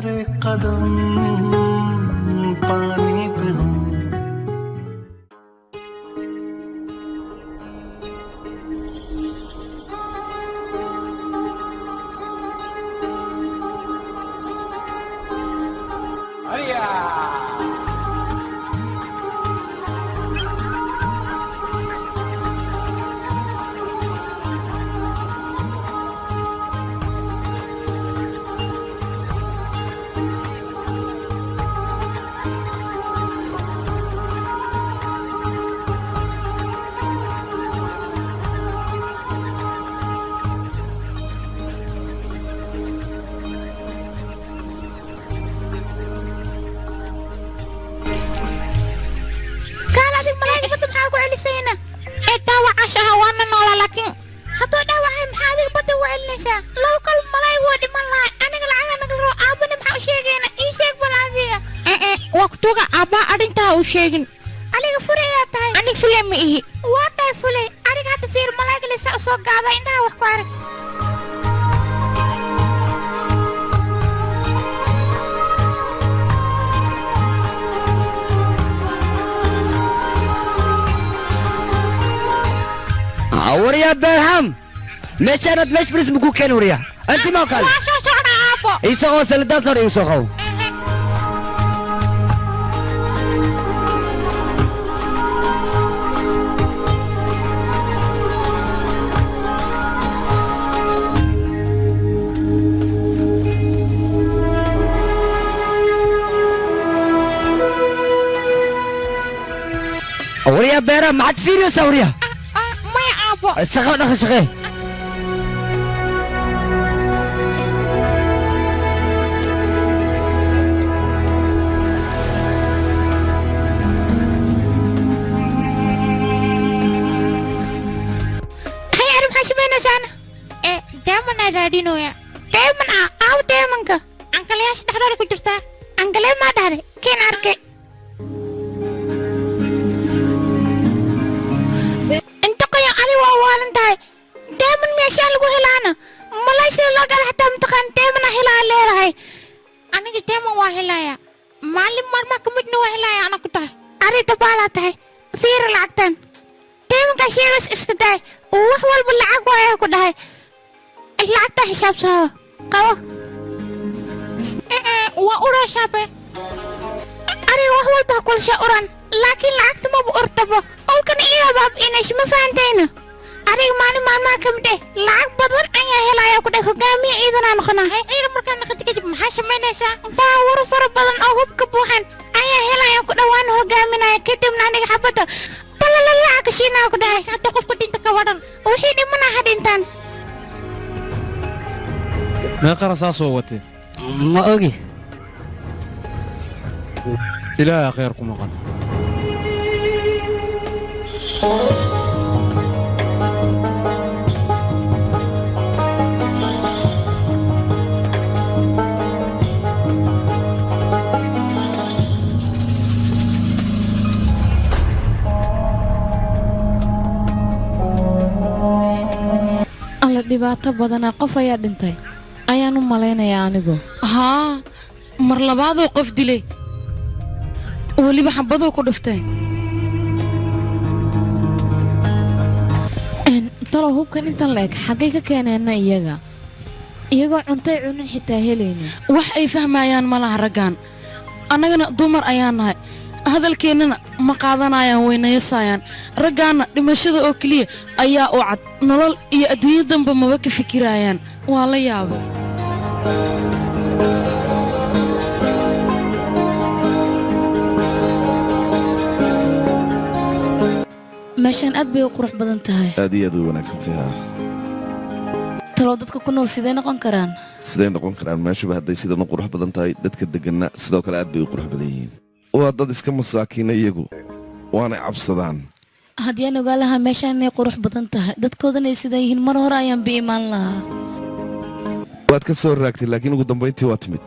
तेरे कदम पानी पे हूँ sheegin aniga furaya tahay aniga fulay ma ihi waa tahay fulay ariga hada fiir malaa'ig lisa soo gaada indhaha wax ku arag وريا برهم مشانت مش برسم كوكين وريا انت ما قال شو انا ابو يسوي سلداس نور يسوي وريا بيرا ما عاد فيني سوريا ما يا ابو السخاء دخل شغال هيا انا بحسبين سنة ايه دائما رادينو يا دائما او دائما كا انكل ياش دحراري كجرتا انكل ما دحري كين اركي والنتاي دائما ماشي لو هلانا ملاش لو قال حتى متقن دائما هلا ليرهي انا قلت ما وهلايا معلم ما كمدنا وهلايا انا كنت اريد بالاتاي فير العتن دائما كشيغس اسكداي وحول بالعق ويا كدهي العتن حساب سوا قوا وأورا شابه أري وحول باكل شاوران لكن العقد ما بقرطبه أو كان إيه باب إنش ما فهمتينه أريك ماني ما كم ده لعب بدر أيه هلا يا كده خجامي إذا أنا خنا هاي إيه مركان نكتيجي محاش منيشة باور فر بدن أو هب كبوهن أيه هلا يا كده وان خجامي نا كتير ناني حبته بلا لا لا كشينا كده حتى كوف كتير تكوارن وحيد منا حدين تان ما قرص صوتي ما أجي إلى خيركم وقال dhibaato badana qof ayaa dhintay ayaan u maleynayaa anigu ها مر لبعض وقف دلي ولي بحبضه وكدفتين talo hubkan intan leeg xagee ka keenayna iyagoo cuntay cunin xitaa helayna wax ay fahmayaan malaha ragaan annagana dumar ayaan nahay hadalkeennana ma qaadanayaan weynaysayaan raggaana dhimashada oo kaliya ayaa u cad nolol iyo adduunyo damba maba ka fikirayaan waa la yaabay meeshaan aad bay u qurux badan tahay aad iyo aad u wanaagsan tahay talo dadka ku nool sidee noqon karaan meeshuba hadday sidan u qurux badan tahay dadka deganna sidoo kale aad bay u qurux badan yihiin waa dad iska masaakiina iyagu waanay cabsadaan haddii aan ogaa lahaa meeshaan inay qurux badan tahay dadkoodana ay sidan yihiin mar hore ayaan bi imaan lahaa waad ka soo raagtay laakiin ugu dambayntii waa timid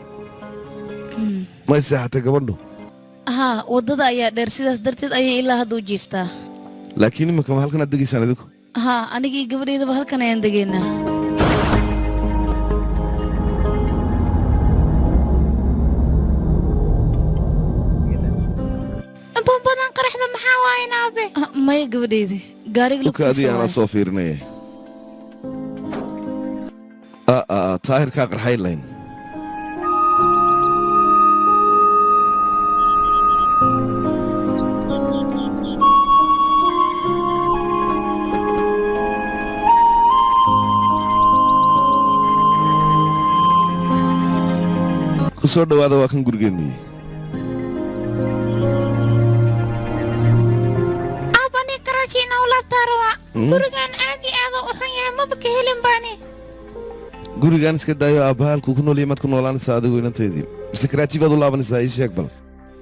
may seexatay gabadhu haa waddada ayaa dheer sidaas darteed ayay ilaa hadda u jiiftaa laakiin iminka ma halkan aad degaysaan idinku haa anigii gabadhaydaba halkan ayaan degaynaa maya gabadhaydi gaariga ukaadii anaa soo fiirinaya taahirkaa qarxaylayn ku soo dhowaada waa kan gurigeennuye aabani karaashiina u laabtaa rabaa gurigaan aad iyo aad u xun yahay maba ka helin baani gurigaan iska daayo aabbaha halkuu ku noolyahay maad ku noolaanaysaa adigu inantaydii mise karaaji baad u laabanaysaa ii sheeg bal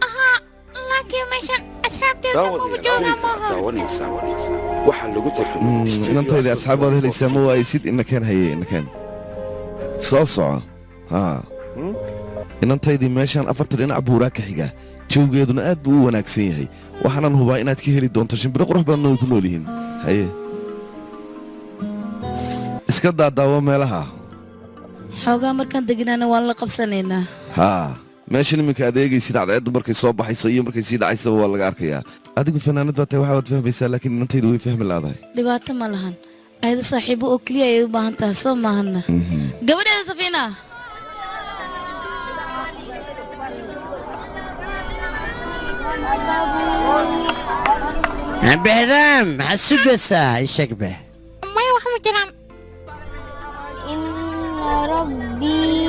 ahaa laakiin meeshan asxaabteeda maba joogaa maaha inantaydii asxaab baad helaysaa ma waaysid inakeen haye inakeen soo soco haa inantaydii meeshaan afarta dhinac buuraa ka xiga jawgeeduna aad buu u wanaagsan yahay waxaanan hubaa inaad ka heli doonto shimbiro qurux badanna way ku nool yihiin haye iska daadaawo meelaha xoogaa markaan degnaana waan la qabsanaynaa haa meeshan iminka adeegaysid cadceeddu markay soo baxayso iyo markay sii dhacaysaba waa laga arkayaa adigu fanaanad baa tahay waxaad fahmaysaa laakiin inantaydu way fahmi laadahay dhibaato ma lahan ayada saaxiibo oo keliya ayay u baahan tahay soo maahanna gabadheeda safiina بهرام حسب الساعة ايشك به maya wax ma jiraan إن ربي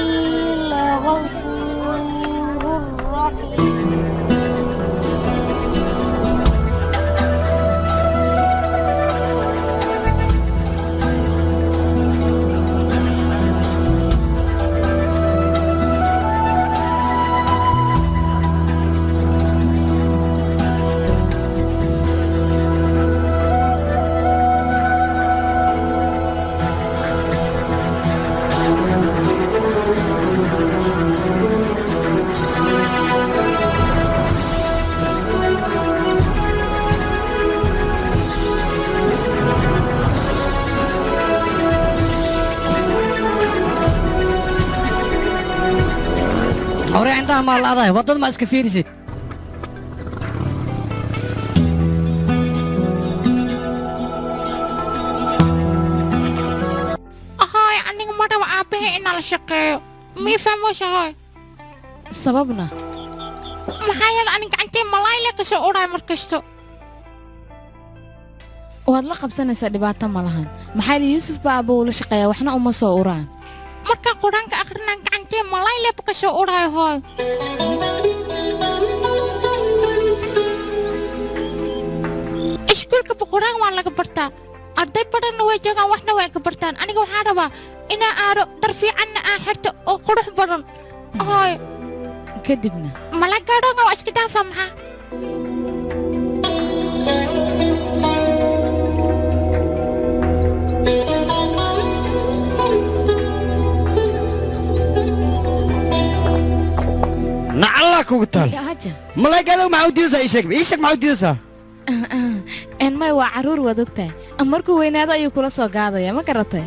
لغفور رحيم هوري عندها مال هذا وضد ما اسكفيرسي ahoy aniga ma rabo aabbahay inaan la shaqeeyo mii fahmoosha hoy sababna maxaa yeele aniga gacantay malayle ka soo udhaay mar kasto waad la qabsanaysaa dhibaato ma lahan maxaa yidhi yuusuf baa abba ula shaqeeyaa waxna uma soo uraan markaa qur-aanka akhrinaan gacantay malayle ka soo udhaay hoy iskuulka qur-aan waa laga bartaa arday badanna way joogaan waxna way ka bartaan aniga waxaan rabaa inaa aado dhar fiicanna aan xirto oo qurux badan hoy kadibna mala gaadhooga waa iska daafaa maxaa نعلك وقتال yaa haja ملاك هذا معود يوسف ايشك معود يوسف een may waa carruur waad ogtahay markuu weynaado ayuu kula soo gaadaya ma garatay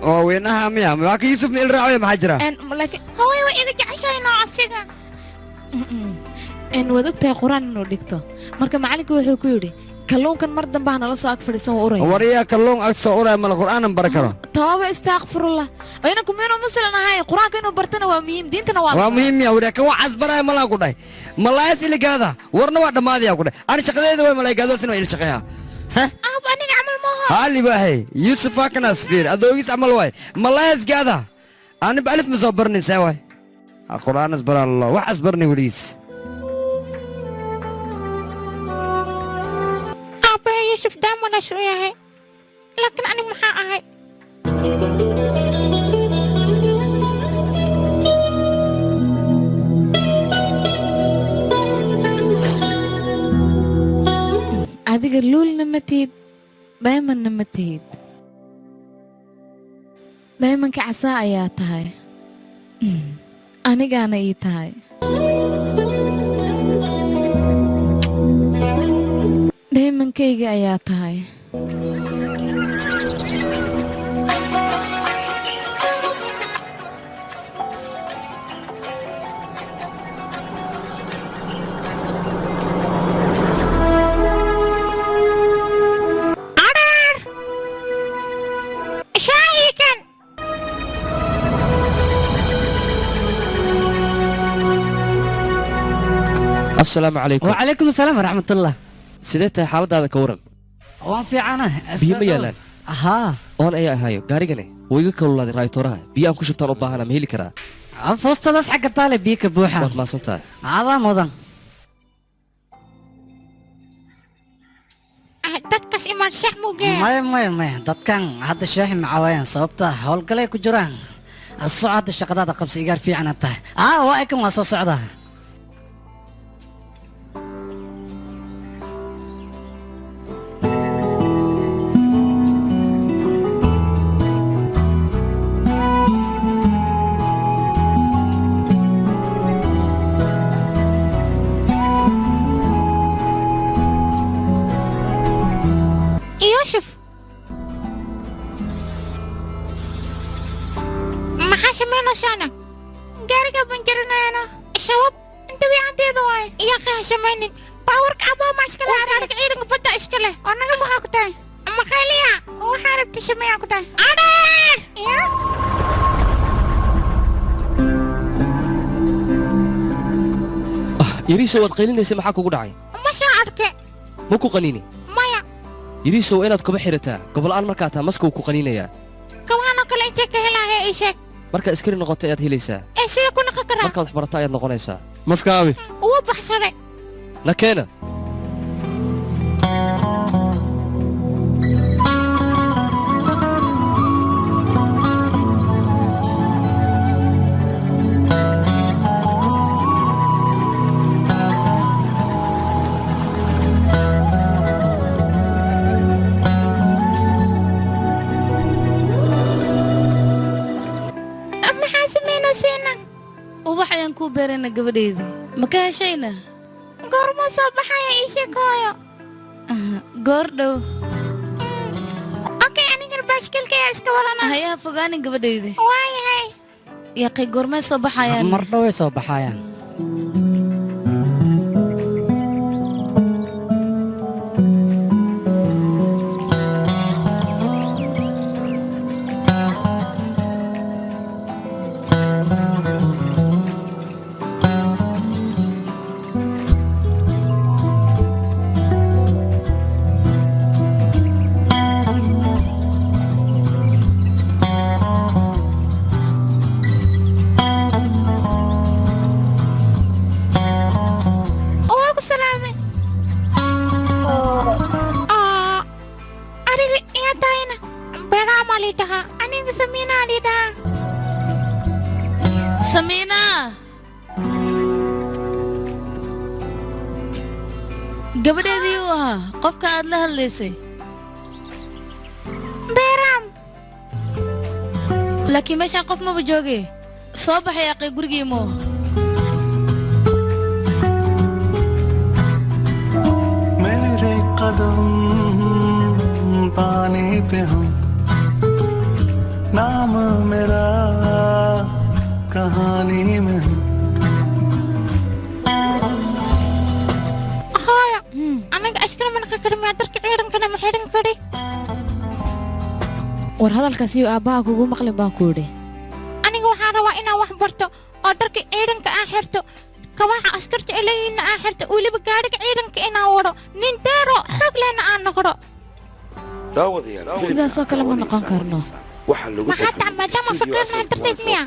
وينها ميا معك يوسف من الرعوية محجرة een laakiin hooy way iga jeceshahay noo asiga een waad ogtahay qur-aan inuu dhigto marka macallinka wuxuu ku yidhi kalluunkan mar dambe ha nala soo ag fadhiisan waa uraya وريا كلون أكثر أورا من القرآن مباركة tooba istaaqfirullah aynaku miinu muslim ahay qur-aanka inuu bartana waa muhiim diintana waa ومهم يا وريا كوا عزبرة ملا كوداي ملا يسيل هذا ورنا واحد ما ذي كوداي أنا شقدي ذا ملا يقعدوا سنو إلى شقيها ها aaba aniga camal maaha هالي باهي يوسف كان أسفير أدويس عمل واي ملا يس هذا أنا بألف مصبرني سوا القرآن أصبر الله وحصبرني وليس aabbahay yuusuf daamana suu yahay laakiin aniga maxaa ahay adiga luulna ma tihid daymanna ma tihid daymanka casaa ayaa tahay anigaana ii tahay daymankayga ayaa tahay السلام عليكم وعليكم السلام ورحمة الله. سيدتها حالة هذا كورن وان في عنا بيما يالان ها oon ayaa ahayo gaarigani wuu iga kalulaaday raaytooraha biyo aan ku shubtaan u baahana ma heli karaa فوستadaas xagga taale biyo ka buuxa waad maasantahay adaa mudan dadkaas imaan shax mugee maya dadkan hadda shaaxi macawayaan sababta howlgalay ku jiraan socodda shaqadaada qabsi igaar fiican tahay waa ikan waa soo socdaa يوسف ما حاشمينو شانا قارقة بنجرنا أنا الشباب انت بي عندي ضواي يا أخي هاشميني باورك أبا ما إشكاله عرارك عيرك بدا إشكاله وانا قبو هاكتاي أما خيليا وحارب تشمي هاكتاي عرار يا yariiso waad qaylinaysa maxaa kugu dhacay ما شاعرك ma ku qaniini مايا yariiso waa inaad kuba xirataa gobolaan markaa taa maska wuu ku qaniinayaa كوانا كل انت كهلا هي إيشك marka askari noqoto ayaad helaysaa إيش يكون قكرة markaad wax barato ayaad noqonaysaa maskaabi وبحشري nakeena أما حاسمينو سينا ubax ayaan kuu beerayna gabadheydii ma ka heshayna قور ما صباحا يا إيشك هايو goor dhow أوكي أنا قلب أشكل كي أشكال ورانا hayaha fogaanin gabadheydii واي هاي yaqay goormay soo baxayaan mar dhow way soo baxayaan واكو سلامة أريد يا تاينا برام علي تها أنا سمينا علي تها samiina gabadheedii uu ahaa qofka aad la hadlaysay برام laakiin meeshaan qof maba jooge soo baxay aqay gurigii moo मेरे कदम पानी पे हो नाम मेरा कहानी में हो هاي أنا أشكال من خكر ما ترك عيرن كنا محيرن كري war hadalkaasi uu aabbaha kugu maqlin baan ku idhi أنا waxaan rabaa inaan wax barto oo dharka ciidanka aan xirto kabaha askarta ilayna aan xirto weliba gaadhiga ciidanka inaan wado nin deero xoog lehna aan noqdo sidaasoo kale ma noqon karno maxaa taca maadaama faqiirna darteed miya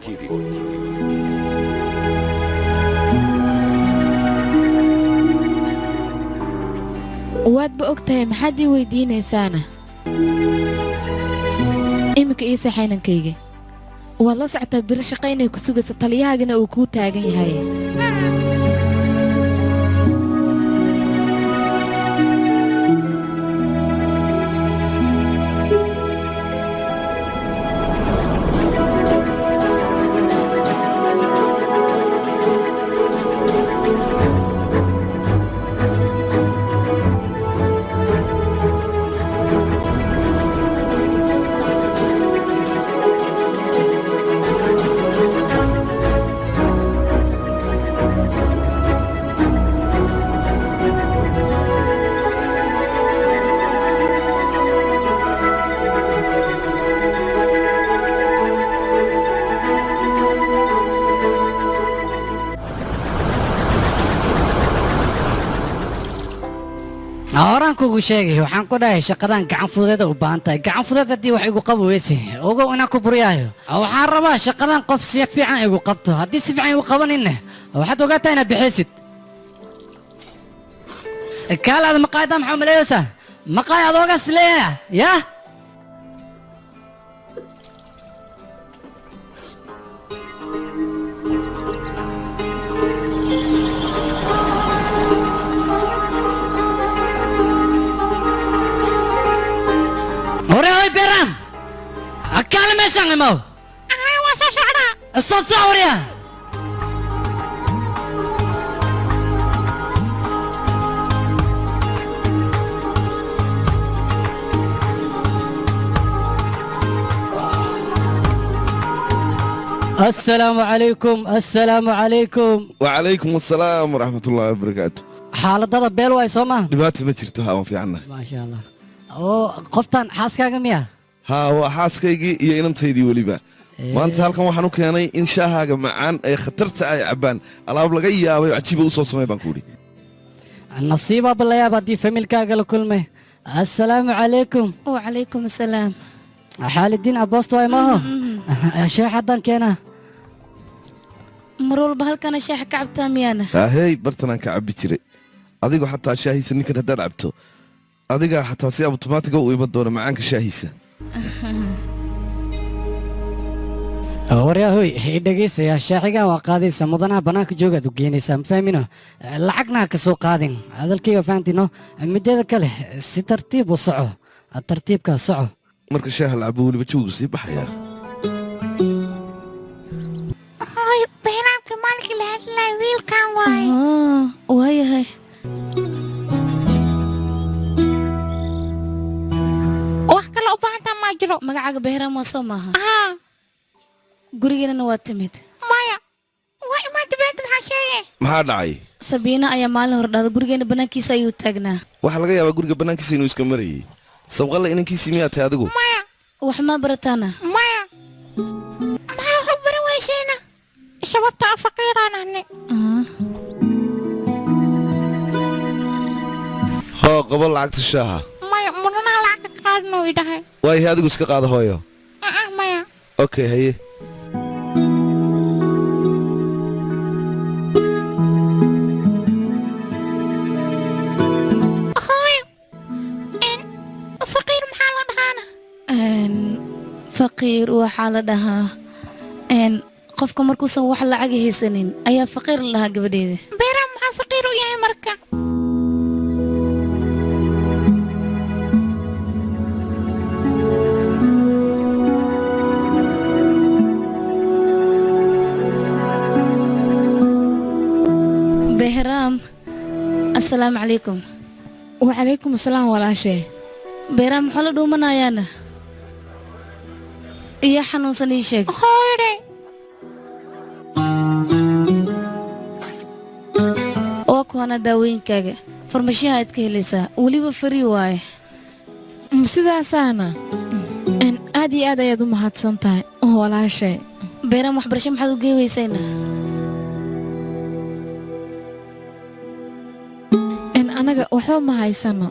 waadba og tahay maxaad ii weydiinaysaana iminka ii saxaynankayga waad la socotaa biro shaqa inay ku sugayso taliyahaagana uu kuu taagan yahay horaan kugu sheegay waxaan ku dhahay shaqadan gacan fudeeda u baahan tahay gacan fudeed haddii wax igu qabo weyse ogow inaan ku buryaayo waxaan rabaa shaqadan qof si fiican igu qabto haddii si fiican igu qabaninne waxaad ogaataa inaad bixaysid kaalaada maqaayada maxaa maleeyeysaa maqaay adoogaas leeyaha yaa هوري بيرام أكلم إيش عنهم؟ أيوة شاشرة. الصوت هوري. السلام عليكم السلام عليكم. وعليكم السلام ورحمة الله وبركاته. حالة هذا بيلو أي سوما؟ دباتي ما جرتها وفي عنا. ما شاء الله. oo qoftan xaaskaaga miya waa xaaskaygii iyo inantaydii weliba maanta halkan waxaan u keenay in shaahaaga macaan ee khatarta ay cabaan alaab laga yaabay cajiiba u soo samay baan ku yidhi nasiiba balayaab haddii familkaaga la kulmay assalaamu calaykum wacalaykum assalaam xaalidiin aboosto ay maaho sheex haddaan keenaa mar walba halkana sheexa ka cabtaa miyaana ahey bartanaan ka cabbi jiray adigoo xataa shaahiisa ninkan haddaad cabto adiga xataa si automatic u iman doona macaanka shaahiisa waryahoy dhegaysayaa shaaxigan waa qaadaysa mudanaha bannaanka joogaad u geynaysaa ma fahmino lacagna ka soo qaadin hadalkayga fahamtino mideeda kale si tartiib u soco tartiibkaa soco marka shaaha lacabo weliba joogu sii baxayaa hooy beeraamka maalinka la hadlay wiilkan waay waayahay magacaaga beeraam waa soo maaha gurigeennana waa timid maya waa imaanta beenta maxaa sheegay maxaa dhacay sabiina ayaa maalin hor dhahda gurigeenna bannaankiisa ayuu taagnaa waxaa laga yaabaa guriga bannaankiisa inuu iska marayay sabqalle inankiisii miyaa tahay adigu maya wax ma barataana maya maxaa wax u baran weysayna sababta faqiiraanane hoo qabo lacagta shaaha waayahay adigu iska qaada hooyo maya okay haye faqiir maxaa la dhahaana faqiir waxaa la dhahaa qofka markuusan wax lacag haysanin ayaa faqiir la dhahaa gabadheeda beeraha maxaa faqiir u yahay marka السلام عليكم وعليكم السلام ولا شيء بيرام حلا دومنا يانا يا حنون سنيشك هايري اوكو انا داوين كاجا فرمشيها اتكهليسا ولي بفري واي مسداسانا ان ادي يادو mahadsantahay ولا شيء بيرام waxbarasho maxaad u geeweysayna anaga waxba ma haysano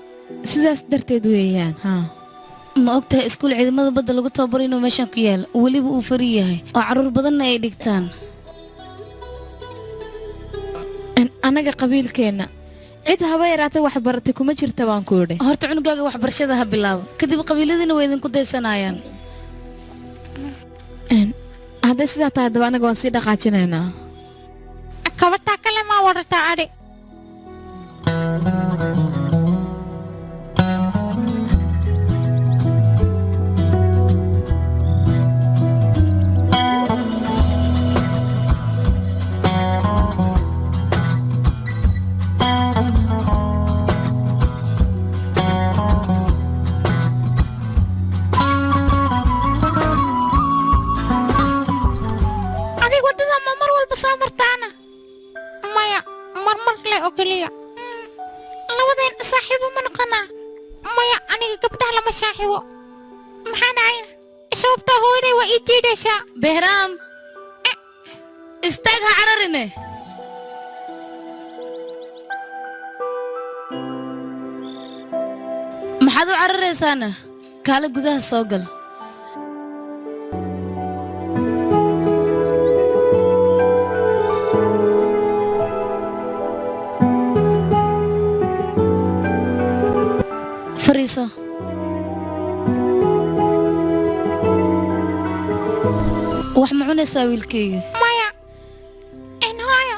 sidaas darteed weeyaan ma ogtahay iskuul ciidamada badda lagu tababaro inuu meeshan ku yaal weliba uu fari yahay oo caruur badanna ay dhigtaan anaga qabiilkeena cid haba yaraatay wax baratay kuma jirta baan ku yidhi horta cunugaaga waxbarashada ha bilaabo kadib qabiiladiina way idinku daysanayaan hadday sidaa tahay daba anaga waan sii dhaqaajinaynaa kabataa kale maa warataa adhi kaliya labadeen saaxiibo ma noqonaa maya aniga gabdhaha lama saaxiibo maxaa dhacay sababta hooyaday waa ii diidaysaa behraam istaag ha cararine maxaad u cararaysaana kaale gudaha soo gal fariiso wax ma cunaysaa wiilkayga maya hooyo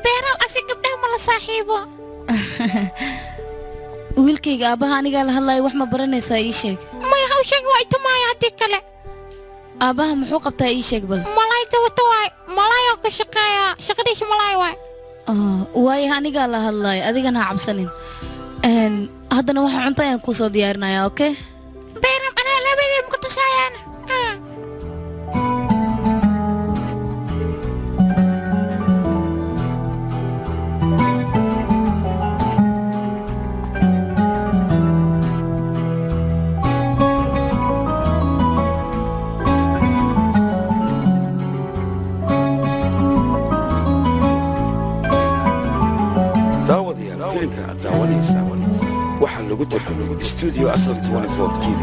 beeraw asi gabdhaha ma la saaxiibo wiilkayga aabbaha anigaa la hadlaayo wax ma baranaysaa ii sheeg maya hawshaga waa itamaayo haddii kale aabbaha muxuu qabtaa ii sheeg bal malaayda wata waay malaayoo ka shaqeeya shaqadiisa malaay waay waayo anigaa la hadlaayo adigana ha cabsanin haddana waxa cunto ayaan kuu soo diyaarinayaa okay beeram anaa labadeem ku tusaayaan waxaa lagu tartamay studio asal 24 TV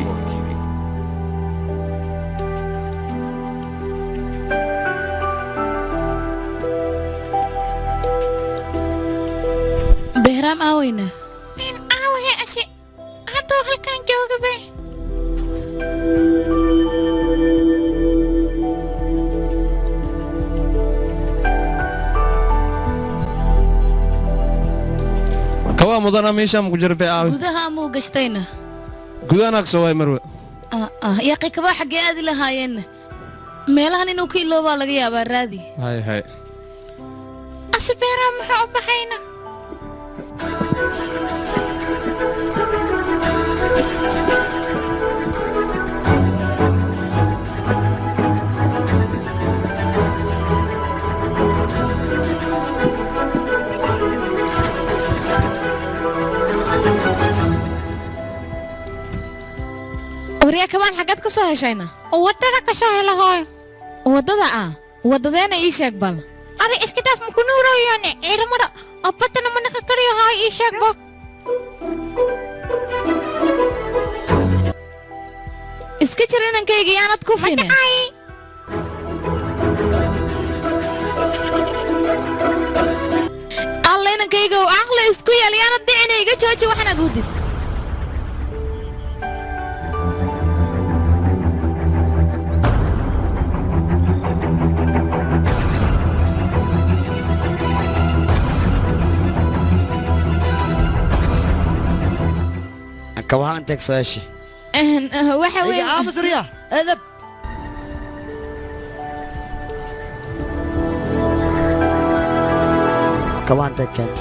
behraam aaweyna aawahe ashe hadduu halkan jooga be كوا مدنا ميشا مجرب آوي gudaha amuu gashtayna جودانا كسواي مروة yaaqi kabaa xaggee aadi lahaayeenna meelahan inuu ka iloobaa laga yaabaa raadi هاي هاي asi beeram muxuu u baxayna waryaa kabaan xaggaad ka soo heshayna waddada ka soo helo hooyo waddada waddadeena ii sheeg bal ari iska dhaaf maku nuurooyaane ciidamada oo badana ma naqa kariyo hooyo ii sheeg bo iska jir inankayga yaanad ku fine alla inankayga uu aqli isku yaal yaanad dhicina iga jooji waxaanaad wadid كوها أنت كساشي waxa weeye مصرية اذهب كوها أنت كنت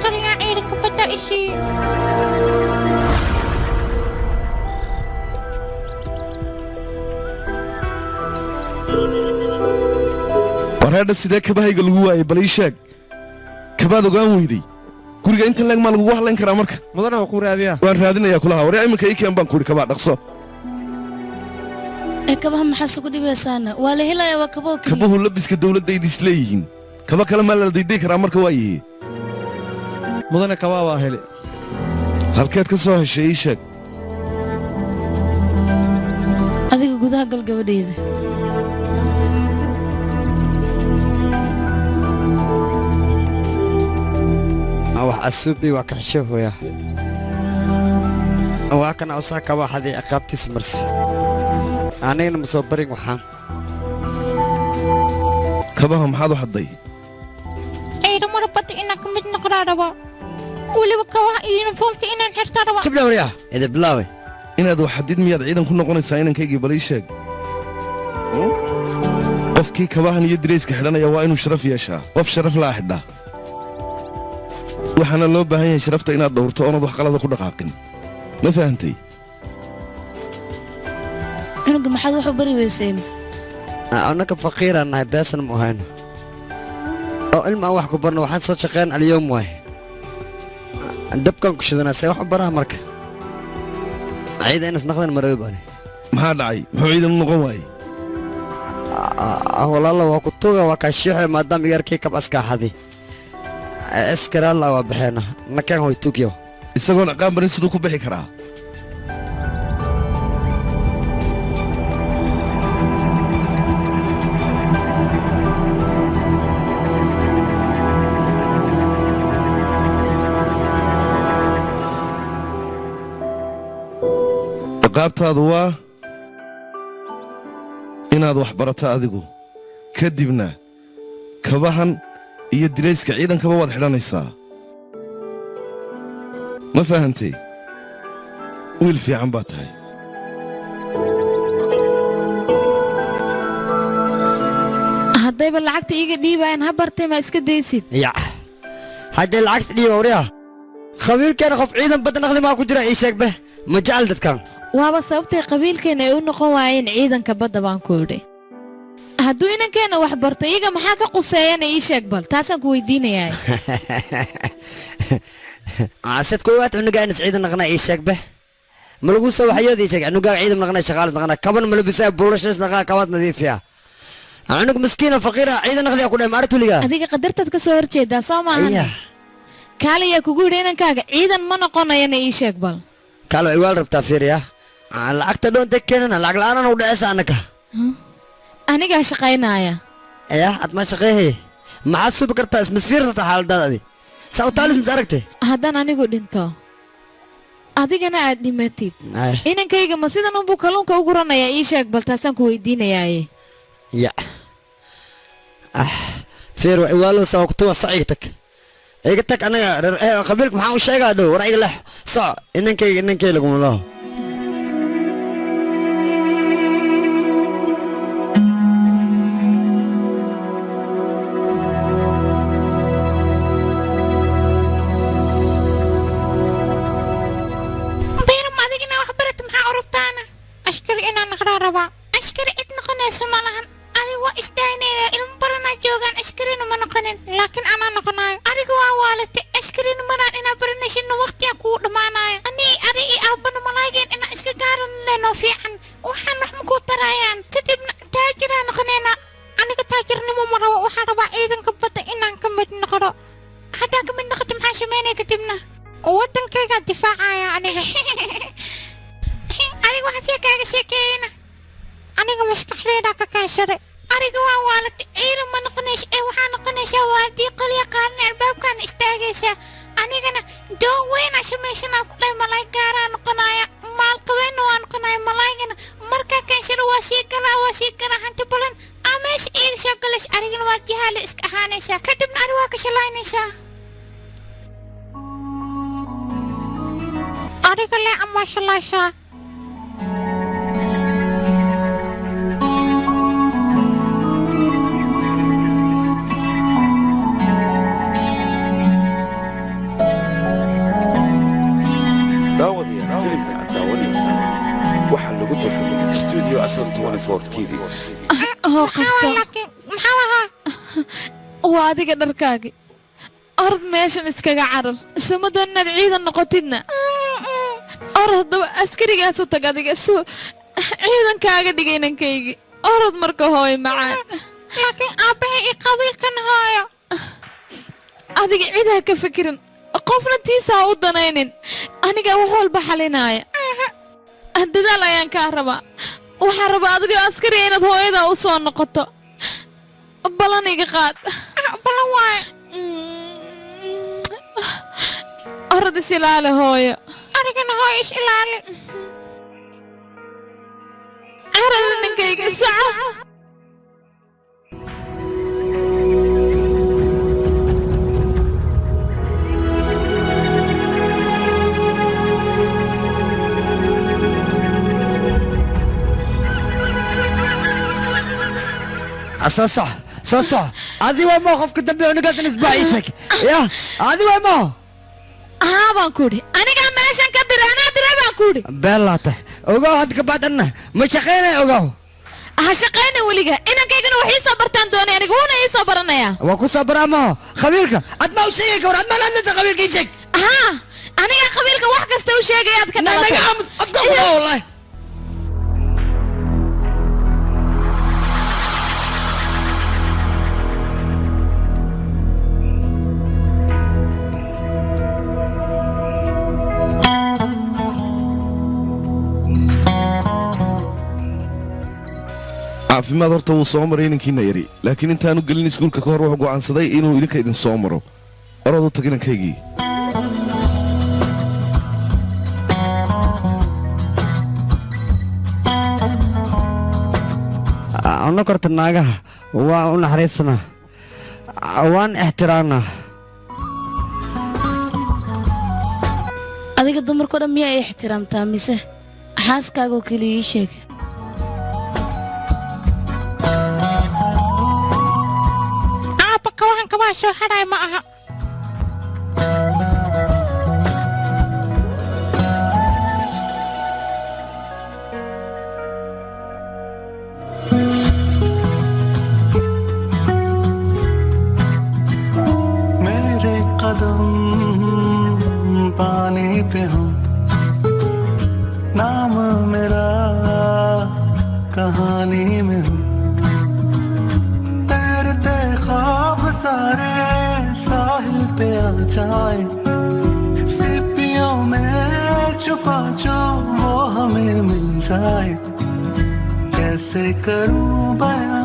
taliyaa ciidanka badda ishii wareedha sidee kabahayga lagu waayay bal ii sheeg kabaad ogaan weyday guriga inta leeg maa lagugu hadlayn karaa marka مدنا وكو راديا waan raadinayaa kulaha waryaa iminka ii keen baan ku idhi kabaa dhaqso kabaha maxaa sugu dhibaysaana waa la helayaa waa kaboo keliya kabuhu labiska dawladdayda isleeyihiin kaba kale maa la dayday karaa marka waa yihi مدنا كوا هلي halkeed ka soo heshay ii sheeg adiga gudaha gal gabadhayda wax asuubi waa ka xishooya waa kana usaaka waxadii ciqaabtiis marsi anigana ma soo barin waxaan kabaha maxaad u hadday ciidamada badda inaan ka mid noqdaa rabo weliba kabaha iyo uniformka inaan xirtaa rabo jibla waryaa ida bilaawe inaad wax hadid miyaad ciidan ku noqonaysaa inankaygii bal ii sheeg qofkii kabahan iyo dirayska xidhanaya waa inuu sharaf yeeshaa qof sharaf laa xidhaa waxaana loo baahan yahay sharafta inaad dhowrto oonad wax qalada ku dhaqaaqin ma fahantay cunuga maxaad wax u bari weyseen annaka faqiiraan nahay beesan ma ahayno oo ilma aan wax ku barno waxaan soo shaqeyn alyowm waay dabkaan ku shidanaa see wax u baraha marka ciida inas naqdan marawi baani maxaa dhacay muxuu ciidan u noqon waayey walaalo waa ku tuga waa kaa shiixay maadaama igarkii kab askaaxadi iskaraalla waa baxeena nakaan hoy tugyo isagoon aqaan barin siduu ku bixi karaa ciqaabtaadu waa inaad wax barato adigu kadibna kabahan iyo dirayska ciidankaba waad xidhanaysaa ma fahantay wiil fiican baa tahay haddayba lacagta iiga dhiibayan ha bartay ma iska daysid ya haddii lacagta dhiiba wariya khabiirkeena qof ciidan badda naqdi maa ku jira ii sheegbe ma jecel dadkan waaba sababtay qabiilkeena ay u noqon waayeen ciidanka badda baan ku idhi hadduu inankeenna wax barto iyaga maxaa ka quseeyana ii sheeg bal taasaan ku weydiinayaa عسيت كوات عنقا نس عيد نغنا إيش شكبه ملقوس سوى حيادي شك عنقا عيد نغنا شغال نغنا كمان ملبسها بولش نس نغنا كوات نظيف فيها عنق مسكينة فقيرة عيد نغلي أقول ما عرفتوا لقى هذيك قدرت تكسر جدا صوما إيه كالي يا كوجود هنا كاجا عيدا ما نقولنا يعني إيش يقبل كالو إيوال ربطة فيريا العقد دون تكيننا العقل أنا وده أسانك أنا جا شقينا يا إيه أتما شقيه ما حد سو بكرت اسم سفير تحال دادي سأوتالس مزاركتي هذا أنا قلت أنت هذيك أنا عادي ماتيت إنك كيجا مسيدا نبو كلون كوجرنا يا إيش يقبل تاسان كويدينا يا إيه يا فيرو إيوالو سوقتوا صعيتك إيه قلت لك أنا قبلك محاول شيء قادو ورأيك له صع إنك لكم الله askari id noqonayso malahan adiga waa isdaynaya ilmo barana joogaan askarina ma noqonin laakiin anaa noqonayo adiga waa waalatay askarina maraan inaa baranaysidna waqtiyaa kuu dhammaanaya anii adi io aabana malaygeen inaa iska gaaran lenoo fiican waxaan wax ma kuu tarayaan kadibna taajiraa noqonayna aniga taajirnimo ma rabo waxaan rabaa ciidanka badda inaan ka mid noqdo haddaan ka mid noqoto maxaa sameynaya kadibna waddankaygaa difaacaya aniga aniga waxaan sii kaaga sheekeeyeyna aniga maskaxdeeda ka kaashaday aniga waa waalatay ciidan ma noqonaysa ee waxaa noqonaysaa waaldii qolya qaarna albaabkaan istaagaysaa anigana doon weynaa samaysanaa ku dhahay malaay gaaraa noqonaya maalqabeenna waa noqonaya malaygana markaa kaansharo waa sii galaa hanti badan aa meesha iiga soo galaysa anigana waa jihaale iska ahaanaysaa kadibna ani waa ka shalaynaysaa aniga lee amaa shalaysaa waxaa lagu tarjumay studio asal 24 TV waa adiga dharkaagi orod meeshan iskaga carar sumadanaad ciidan noqotidna orod haddaba askarigaas u tag adiga suu ciidankaaga dhigay nankaygi orod marka hooyo macaan laakiin aabbahay io qabiilkan haayo adiga cidaa ka fikirin qofna tiisaa u danaynin aniga wax walba xalinaya dadaal ayaan kaa rabaa waxaan rabaa adigoo askariya inaad hooyadaa u soo noqoto balan iga qaad balan waaye orod is ilaali hooyo anigana hooyo is ilaali carada ninkayga saca صح هذه وما خوفك تبي ونقاط الاسبوع يشك يا هذه وما بانكودي انا قاعد ماشان كدر انا ادري بانكودي بلاته اوغو هدك بعد انه ما شقينا اوغو شقينا وليغا انا كيغنا وحي صبرتان دوني انا قونا اي صبرنايا وكو صبر ما خبيرك ادما وشيك ورد ما لازم خبيرك يشك انا خبيرك واخ كاستو شيغياد كدلت انا افكر والله caafimaad horta wuu soo maray inankiina yari laakiin intaanu gelin iskuulka ka hor wuxuu go'aansaday inuu idinka idin soo maro orod u tag inankaygii anna korta naagaha waa u naxariisnaa waan ixtiraamnaa adiga dumarkao dhan miyaa ay ixtiraamtaa mise xaaskaagoo keliya ii sheeg aabba kawahan kabaa soo hadhay ma aha मेरे कदम पानी पे हो नाम मेरा कहानी में हो तैरते ख्वाब सारे साहिल पे आ जाए सीपियों में छुपा जो वो हमें मिल जाए कैसे करूं बयां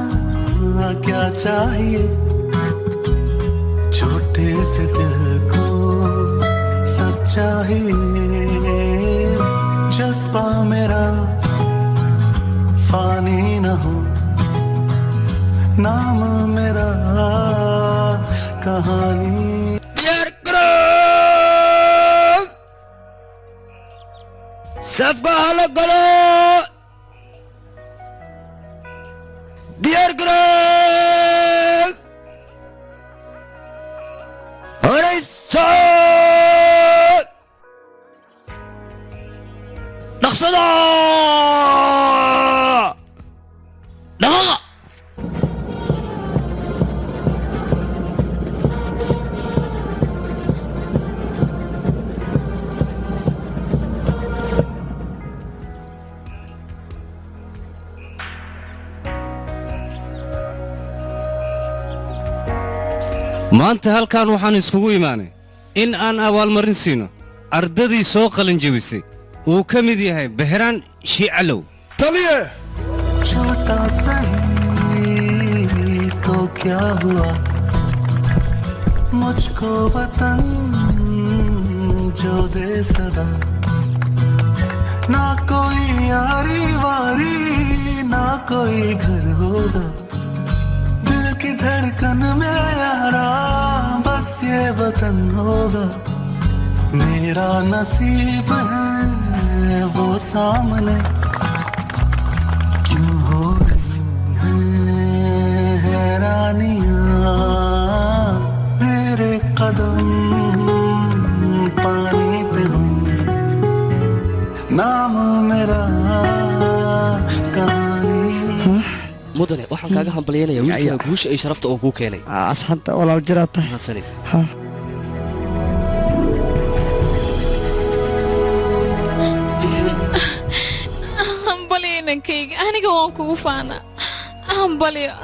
क्या चाहिए छोटे से दिल को सब चाहिए जज्बा मेरा फानी न हो नाम मेरा कहानी सबका हाल करो डियर करो अरे नक्सला maanta halkan waxaan iskugu imaanay in aan abaalmarin siino ardadii soo qalin jebisay uu ka mid yahay Behraan Shiicalow तलिए छोटा सही तो क्या हुआ मुझको वतन जो दे सदा ना कोई यारी वारी ना कोई घर होगा दिल की धड़कन में यारा बस ये वतन होगा मेरा नसीब है वो सामने क्यों हो रही हैं हैरानियां मेरे कदम पानी पे हो नाम मेरा mudane waxaan kaaga hambalyeynaya wiilka guusha ay sharafta oo ku keenay asxanta walaal jirata ha hambalyenankayga aniga waan kugu faanaa hambalyo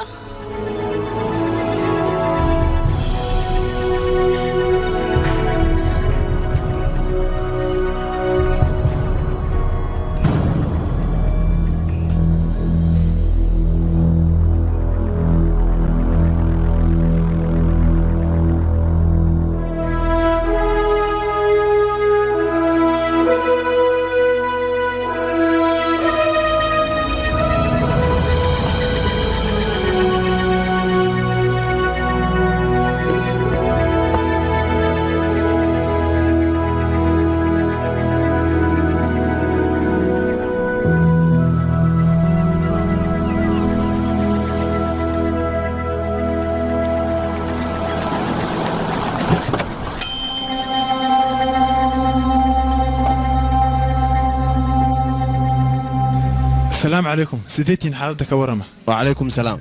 السلام عليكم سيدتين حالتك ورمة وعليكم السلام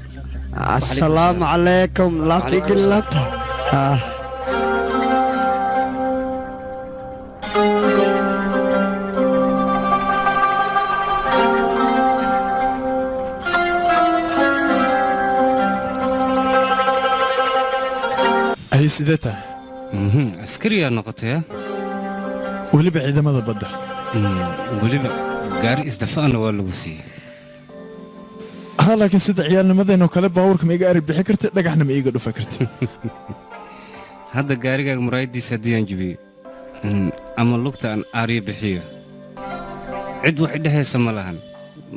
السلام عليكم لا تقلت هي سيدتها عسكرية نقطة ولي بعيدة ماذا بدها ولي قاري ازدفاءنا ولا وسي ها لكن سيد عيالنا مدينة وكلا باورك ما يقارب بحكرت دقحنا ما يقدر فكرت hadda gaarigaaga muraayadiisa haddii aan jibiyo ama lugta aan aariyo bixiyo cid wax idhahaysa ma lahan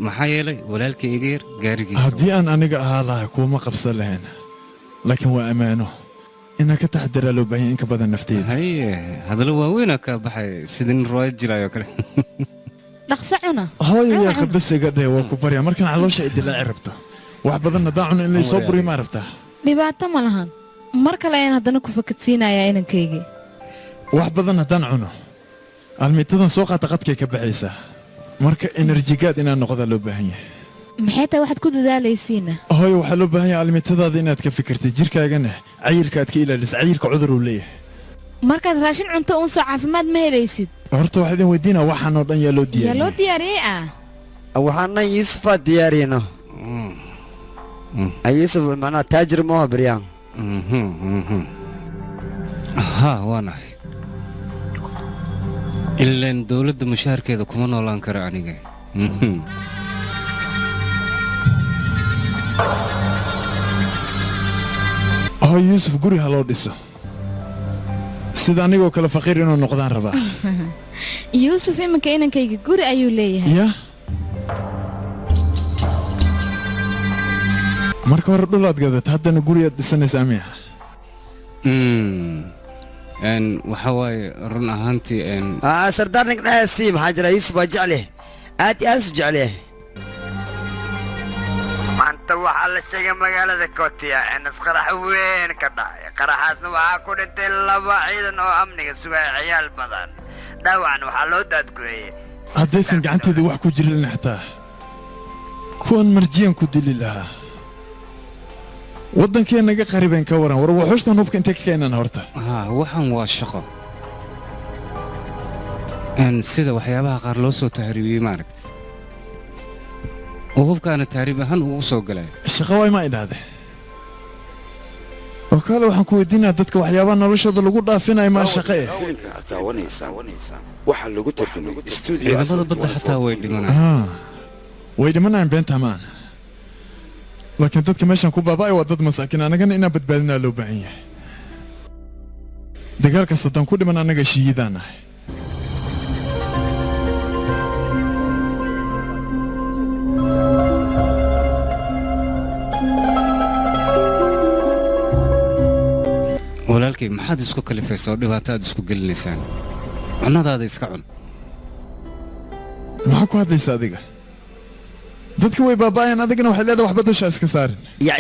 maxaa yeelay walaalkay iga yar gaarigiisa haddii aan aniga ahaa lahaa kuuma qabsan lahayn laakiin waa ammaano inaan ka taxadiraa loo baahan in ka badan nafteeda haye hadallo waaweynaa kaa baxay sida nin riwaayad jiraayo kale dhaqso cuna hooyo yaa khabas iga dheh waa ku baryaa markaan caloosha idilaaci rabto wax badan haddaan cuno in lay soo buriyo maa rabtaa dhibaato ma lahan mar kale ayaan haddana ku fakadsiinayaa inankayga wax badan haddaan cuno almiitadan soo qaata qadkay ka baxaysaa marka enerjigaad inaan noqdaa loo baahan yahay maxay tahay waxaad ku dadaalaysiina hooyo waxaa loo baahan yahay almiitadaada inaad ka fikirtay jirkaagana cayilka aad ka ilaaliso cayilka cudur uu leeyahay markaad raashin cunto uun soo caafimaad ma helaysid horta waxaa idin weydiinaa waxaan oo dhan yaa loo diyaariyey yaa loo diyaariyey waxaana yuusufaa diyaariyno yuusuf macnaha taajir maaha beryaan ها وانا إلا إن دولة مشاركة إذا كمان ولا أنكر عنيجي يوسف قري هلو ديسو سيدانيغو كلا فقير إنه نقدان ربا يوسف إما كأنك كي قري أيو ليه يا marka hore dhulaad gadad haddana guriyaad dhisanaysaa miya waxa waaye run ahaantii sardaarnik dhahaasii maxaa jira yuusuf waa jecleh aad iyo aad isu jecleh maanta waxaa la sheegay magaalada kootiya inas qarax weyn ka dhacay qaraxaasna waxaa ku dhintay 2 ciidan oo amniga sugaya ciyaal badan dhaawacna waxaa loo daadgurayay haddaysan gacanteeda wax ku jirin xitaa kuwan marjiyan ku dili lahaa waddankeena naga qaribeen ka waran war wuxuushtan hubka intee ka keenan horta waxaan waa shaqo sida waxyaabaha qaar loo soo tahriibiyey maaragta oo hubkaana tahriib ahaan ugu soo galay shaqo way ma idhaahde oo kale waxaan ku weydiinaa dadka waxyaabaha noloshooda lagu dhaafinayo maa shaqo filimka aad daawanaysaa waxaa lagu tarjumay studio ciidamada badda xataa way dhimanayaan beenta maan laakiin dadka meeshan ku baaba'ay waa dad masaakiin anagana inaan badbaadinaa loo baahan yahay dagaal kasta haddaan ku dhiman annaga shihiidaan nahay walaalkay maxaad isku kalifaysaa oo dhibaato aad isku gelinaysaan cunnadaada iska cun maxaa ku hadlaysa adiga dadka way baaba'ayaan adigana waxay leedahay waxba dusha iska saarin yaa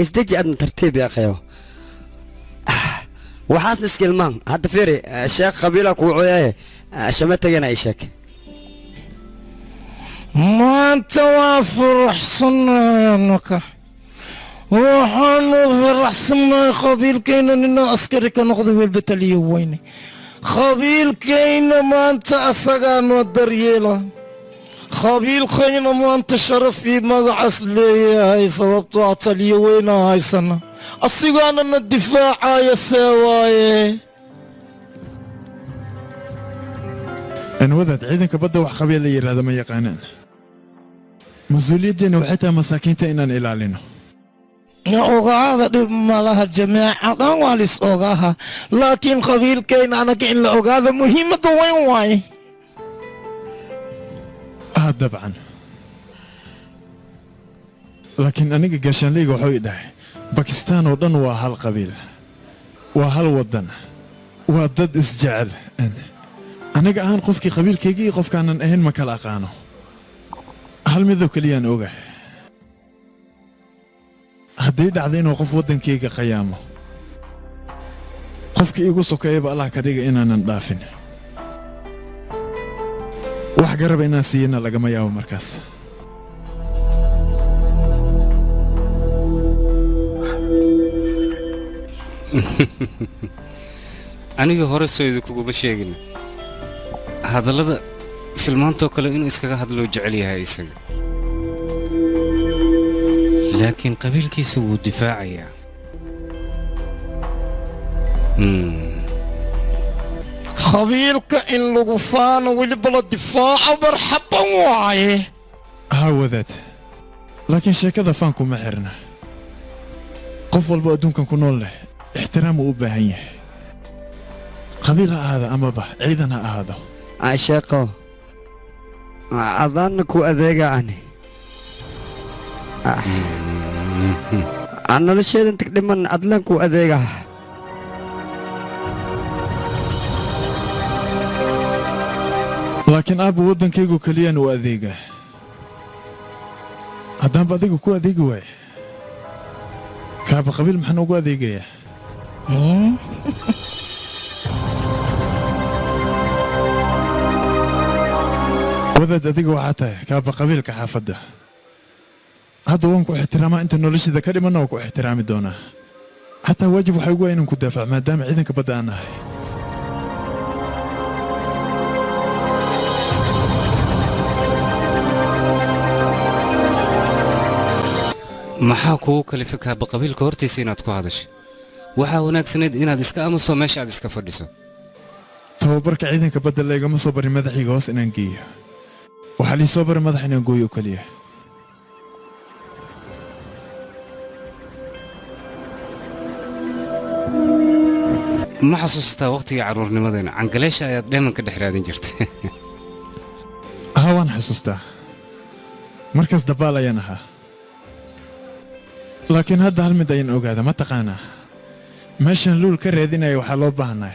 isdeji adna tartiib yaa qayo waxaasna iskilmaan hadda fiiri sheekh qabiila kuu codaaye shama tegana ay sheeg maanta waa faraxsanaanaka waxaanu faraxsanahay qabiilkayna nina askari ka noqday welba taliyo weyne qabiilkayna maanta asagaanu daryeela qabiilkayna maanta sharaf iyo magacaas leeyahay sababtoo ah taliyo weynaa haysana asigaana na difaacaya see waaye anwadaad ciidanka badda wax qabiil la yidhaahda ma yaqaanaan mas-uuliyaddeena waxay tahay masaakiinta inaan ilaalino ogaada dhib malaha jamaaca dhan waa lis ogaha laakiin qabiilkayna anaga in la ogaada muhiimadda weyn waaye dabcan laakiin aniga gaashaanleyga waxuu i dhahay bakistaan oo dhan waa hal qabiil waa hal waddan waa dad isjecel aniga ahaan qofkii qabiilkayga iyo qofkaanan ahayn ma kala aqaano hal midoo keliyaan ogahay hadday dhacdo inuu qof waddankayga qayaamo qofkii igu sokeeyaba allah ka dhiga inaanan dhaafin wax garaba inaan siiyana lagama yaabo markaas aniga hore soo idinkuguma sheegin hadallada filmaantoo kale inuu iskaga hadloo jecel yahay isaga laakiin qabiilkiisa wuu difaacayaa qabiilka in lagu faano weliba la difaaco marxaban waaye haa wadaad laakiin sheekada faanku ma xirna qof walba adduunkan ku nool leh ixtiraam uu u baahan yahay qabiil ha ahaado amaba ciidan ha ahaado sheeko adaanna ku adeega ani aan nolosheedan tag dhiman adlaan ku adeega laakiin aabba waddankaygu keliyaan u adeega haddaanba adiga ku adeegi waay kaaba qabiil maxaan ugu adeegayaa wadaad adiga waxaa tahay kaaba qabiilka xaafadda hadda waan ku ixtiraamaa inta nolosheeda ka dhimanna waan ku ixtiraami doonaa xataa waajib waxaa ugu waa inaan ku daafac maadaama ciidanka badda aan ahay maxaa kugu kalifay kaaba qabiilka hortiisa inaad ku hadasho waxaa wanaagsanayd inaad iska aamuso meesha aad iska fadhiso tababarka ciidanka badda laygama soo barin madaxiga hoos inaan geeyo waxaa lii soo baray madax inaan gooyo oo keliya ma xasuusataa wakhtigii carruurnimadeena cangaleesha ayaad dheemanka dhex raadin jirtay haa waan xasuustaa markaas dabbaal ayaan ahaa laakiin hadda hal mid ayaan ogaada ma taqaanaa meeshaan luul ka raadinaya waxaa loo baahnaa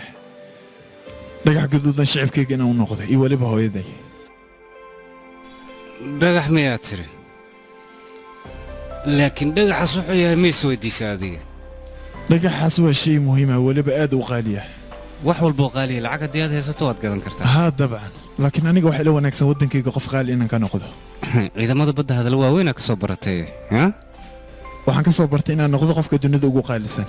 dhagax gaduudan shicibkayga inaan u noqdo iyo weliba hooyaday dhagax miyaad tiri laakiin dhagaxaas wuxuu yahay ma is weydiisa adiga dhagaxaas waa shay muhiima weliba aad u qaaliya wax walboo qaaliya lacag haddii aad haysato waad gadan kartaa haa dabcan laakiin aniga waxaa ila wanaagsan waddankayga qof qaali inaan ka noqdo ciidamada badda hadal waaweynaa ka soo baratay ha waxaan ka soo bartay inaan noqdo qofka dunida ugu qaalisan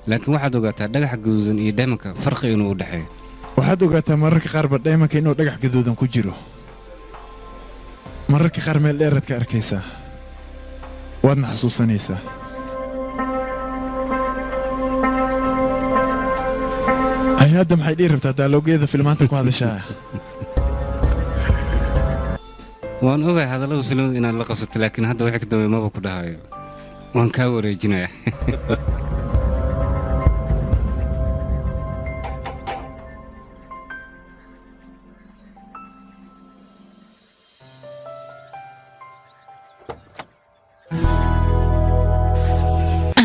laakiin waxaad ogaataa dhagaxa gaduudan iyo dhaymanka farqi inuu u dhexeeyo waxaad ogaataa mararka qaarba dhaymanka inuu dhagax gaduudan ku jiro mararka qaar meel dheeraad ka arkaysaa waadna xasuusanaysaa ay hadda maxay dhihi rabtaa daaloogyada filmaanta ku hadashaa waan ogahay hadallada filimada inaad la qabsato laakiin hadda wixii ka dambeeya maba ku dhahayo waan kaa wareejinayaa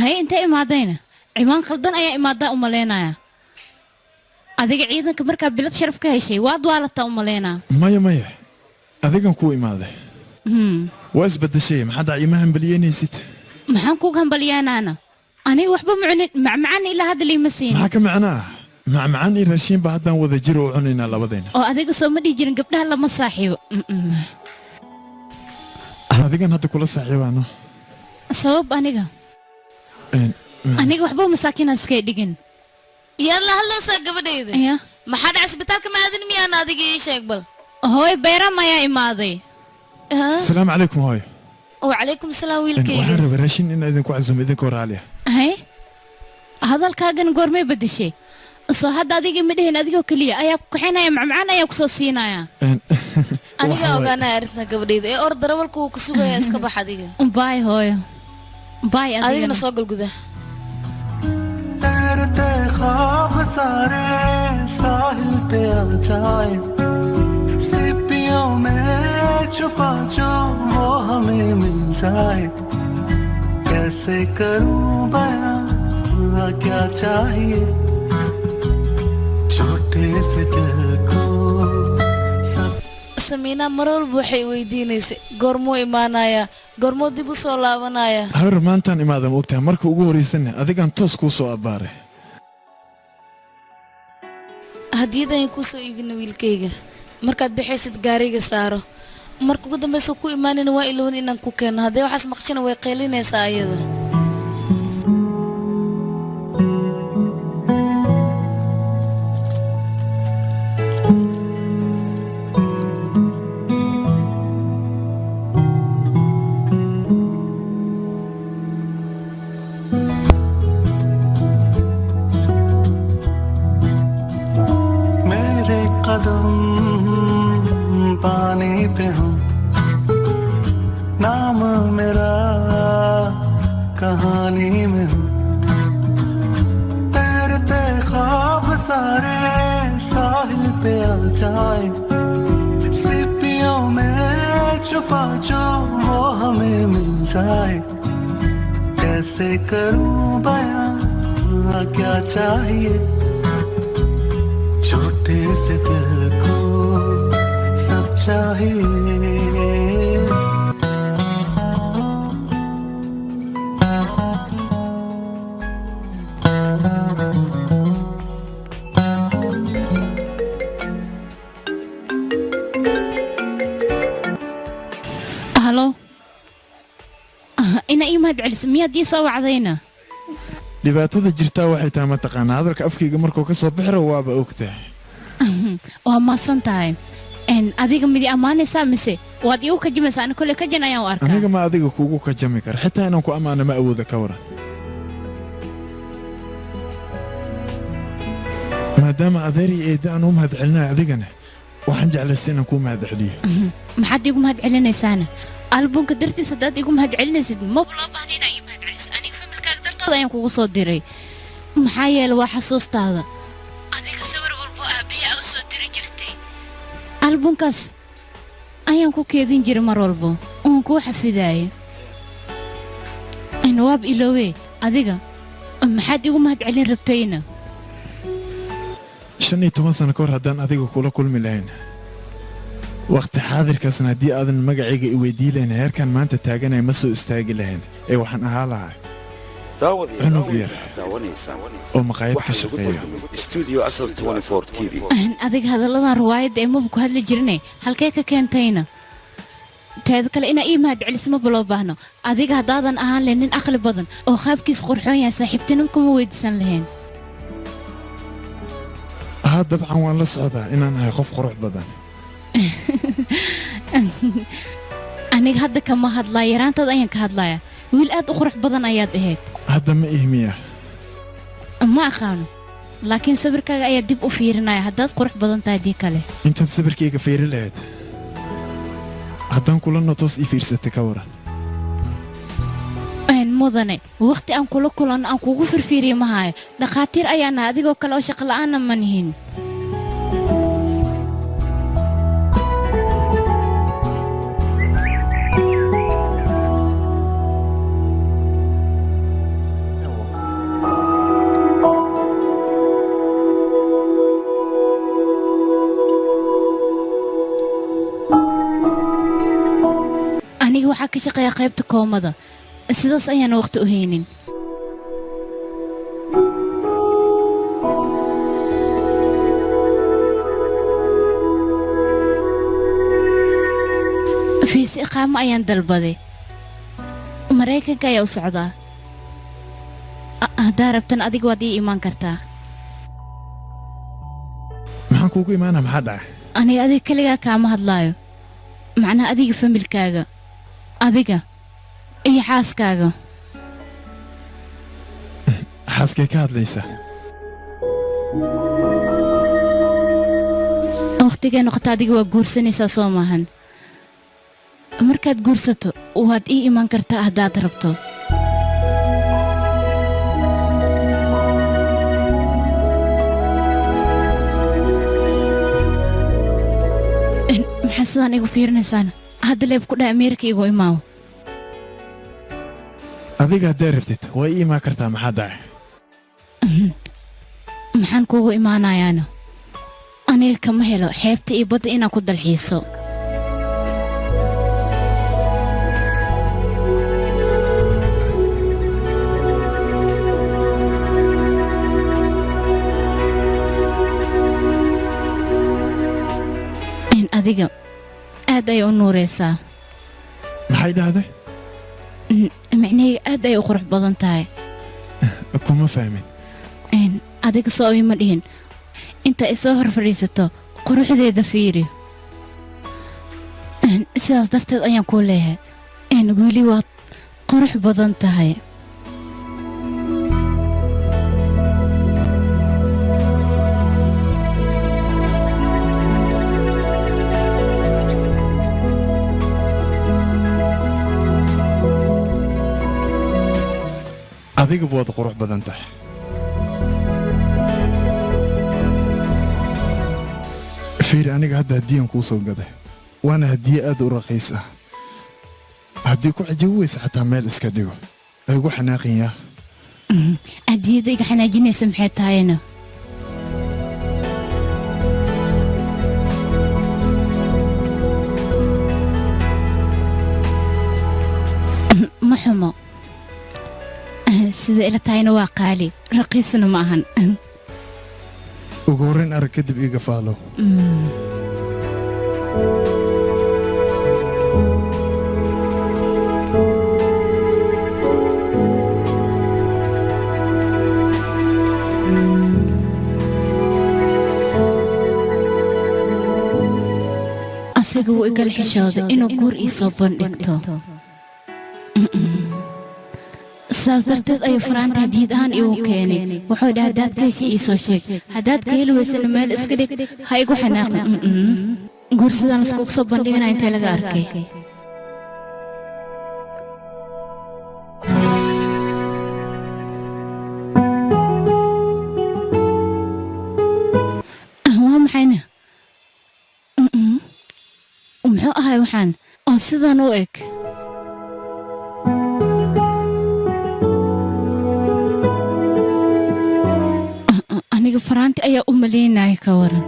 hay intee imaadayna ciwaan qaldan ayaa imaadaa u malaynaya adiga ciidanka markaa bilad sharaf ka heshay waad waalataa u malaynaa maya maya adigan kuu imaaday waa isbadashay maxaa dhac ima hambalyeynaysid maxaan kuuga hambalyaanaana aniga waxba mucunin macmacaan ilaa hadda liima siin maxaa ka macnaa macmacaan iyo raashiinba haddaan wada jiro u cunaynaa labadayna oo adiga soo ma dhihi jirin gabdhaha lama saaxiibo adigan hadda kula saaxiibaano sabab aniga waxba masaakiinaan iskay dhigin yalla hadloosaa gabadhayda maxaa dhaca isbitaalka ma aadin miyaan adiga ii sheeg bal hooy bayram ayaa imaaday asalaamu calaykum hooyo wacalaykum salaam wiilkayga waxaan rabaa raashin inaan idinku casuumo idinkoo raali ah hay hadalkaagan goormay bedeshay soo hadda adiga ma dhihin adigoo keliya ayaa ku kaxaynaya macmacaan ayaa kusoo siinaya aniga ogaanaya arrinta gabadhayda ee or darawalku uu ku sugaya iska bax adiga baay hooyo baay adigana soo gal gudaha तैरते ख्वाब सारे साहिल पे आ जाए सीपियों में छुपा जो वो हमें मिल जाए कैसे करूं बयां क्या चाहिए छोटे से दिल को samiina mar walba waxay weydiinaysay goormuu imaanayaa goormuu dib u soo laabanayaa habar maantaan imaada ma ogtahay marka ugu horraysanne adigaan toos kuu soo abbaaray hadiyadaan kuu soo iibina wiilkayga markaad bixaysid gaariga saaro marka ugu dambaysa ku imaanina waa ilowin inaan ku keeno haddee waxaas maqshina way qaylinaysaa ayada कदम पानी पे हूँ पानी में हूँ तैरते ख्वाब सारे साहिल पे आ जाए सीपियों में छुपा जो वो हमें मिल जाए कैसे करूं बयां क्या चाहिए छोटे से दिल को सब चाहिए هلو ina ii mahad celis miyaad ii soo wacdayna dhibaatada jirtaa waxay tahay mataqaanaa hadalka afkayga markuu ka soo bixiro waaba ogtahay waa maasan tahay adiga midi ammaanaysaa mise waad iigu kajimaysaa ani kole kajin ayaan u arkaa aniga ma adiga kuugu kajami kara xitaa inaan ku ammaano ma awooda ka waran maadaama adeer iyo eedda aan u mahad celinayo adigana waxaan jeclaystay inaan kuu mahad celiyo maxaad iigu mahad celinaysaana albunka dartiis haddaad igu mahad celinaysid maba loo baahna inaa ii mahad celiso aniga familkaaga dartooda ayaan kugu soo diray maxaa yeele waa xasuustaada adiga sawir walbo aabbahay aa u soo diri jirtay albunkaas ayaan ku keedin jiray mar walbo oon kuu xafidaayo waab iloowe adiga maxaad igu mahad celin rabtayna 15 sano ka hor haddaan adiga kula kulmi lahayn waqti xaadirkaasna haddii aadan magacayga i weydii lahayn heerkan maanta taaganaya ma soo istaagi lahayn ee waxaan ahaa lahaa cunug yar oo maqaayad ka shaqeeya adiga hadalladan riwaayadda ee maba ku hadli jirine halkee ka keentayna teeda kale inaa ii mahad celis maba loo baahno adiga haddaadan ahaan lahayn nin aqli badan oo qaabkiis qurxoon yahay saaxiibtinimo kuma weydiisan lahayn haa dabcan waan la socdaa inaan ahay qof qurux badan aniga hadda kama hadlaa yaraantaad ayaan ka hadlayaa wiil aad u qurux badan ayaad ahayd hadda ma ihmiya ma aqaano laakiin sawirkaaga ayaa dib u fiirinaya haddaad qurux badan tahay dii kale intaad sawirkayga fiiri lahayd haddaan kulana toos ii fiirsatay ka waran mudane waqti aan kula kulanno aan kugu firfiiriye ma hayo dhakhaatiir ayaana adigoo kale oo shaqo la'aanna ma nihin aniga waxaa ka shaqeeya qaybta koomada sidaas ayaana waqti u haynin fiisi iqaamo ayaan dalbaday maraykanka ayaa u socdaa haddaa rabtan adiga waad ii imaan kartaa maxaan kuugu imaanaa maxaa dhacay aniga adiga keligaa kaama hadlaayo macnaha adiga familkaaga adiga iyo xaaskaaga xaaskay ka hadlaysaa wakhtigay noqota adiga waa guursanaysaa soo maahan markaad guursato waad ii imaan kartaa haddaad rabto maxaa sidaan igu fiirinaysaana hadda leeb ku dhaha ameerika igu imaawo adiga hadday rabtid waa ii imaan kartaa maxaa dhacay maxaan kuugu imaanayaana aniga kama helo xeebta iyo badda inaan ku dalxiiso adiga aad ay u nuuraysaa maxay dhahday micnahayga aad ay u qurux badan tahay kuma fahmin adiga soo ima dhihin inta ay soo hor fadhiisato quruxdeeda fiiri sidaas darteed ayaan kuu leeyahay weli waad qurux badan tahay adiga waad qurux badan tahay fiiri aniga hadda hadiyaan kuu soo gaday waana hadiye aad u raqiis ah haddii ku cajabi weysa xataa meel iska dhigo ay ugu xanaaqin yaa hadiyada iga xanaajinaysa maxay tahayna ma xumo sida ila tahayna waa qaali raqiisna ma ahan ugu horrayn arag kadib iiga faalow asaga wuu igala xishooday inuu guur ii soo bandhigto saas darteed ayuu faraanta hadiyad ahaan iigu keenay wuxuu dhaha haddaad ka heshay ii soo sheeg haddaad ka heli weysana meel iska dhig ha igu xanaaqin guur sidaan iskugu soo bandhiganaa intee laga arkay waa maxayna muxuu ahay waxaan oo sidaan u eg aniga faraanti ayaa u malaynaya ka waran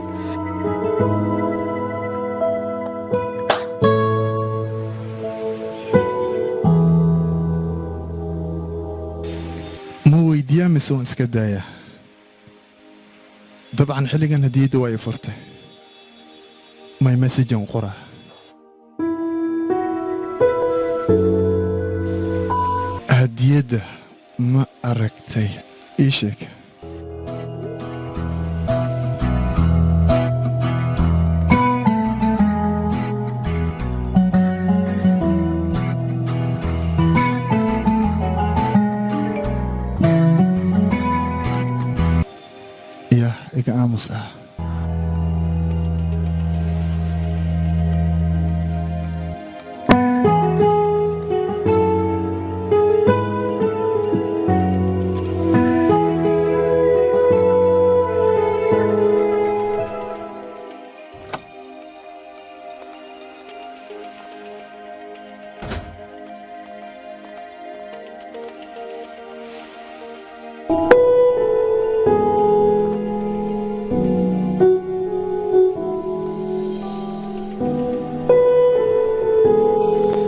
ma weydiiyaa mise waan iska daayaa dabcan xilligan hadiyadda waa i furtay my messagean qoraa hadiyadda ma aragtay ii sheeg ya iga aamus ah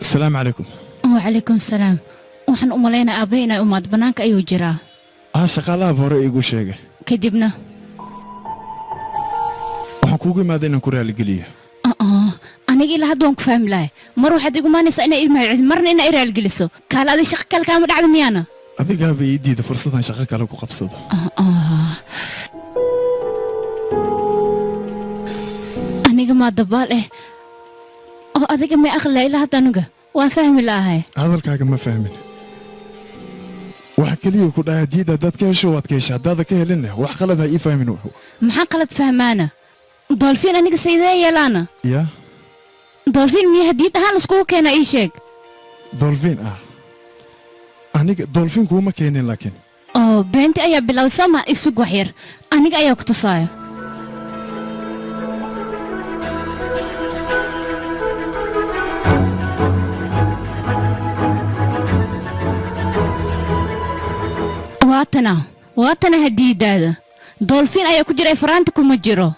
السلام عليكم وعليكم السلام waxaan u malaynaa aabbe inay umaad bannaanka ayuu jiraa shaqaalaha hore iigu sheegay kadibna waxaan kuugu imaaday inaan ku raaligeliyo aniga ilaa hadda waan ku fahmi lahay mar waxaad igu maanaysaa inay imaaciid marna inaa i raaligeliso kaala adi shaqo kale kaama dhacda miyaana adigaaba ii diida fursadan shaqo kale ku qabsado aniga maa dabaal oo adiga may aqlila ilaa hadda aniga waan fahmi lahay hadalkaaga ma fahmin waxa keliya ku dhahay diida haddaad ka hesho waad ka hesha haddaada ka helinna wax qalad ha ii fahmin maxaa qalad fahmaana dolfiin aniga saydee yeelaana ya dolfiin miya hadiid ahaan iskugu keena ii sheeg dolfiin aniga dolfiin kuuma keenin laakiin oo beenti ayaa bilowday sooma isug wax yar aniga ayaa ku tusaayo waatana hadiidaada dolfiin ayaa ku jira faraanta kuma jiro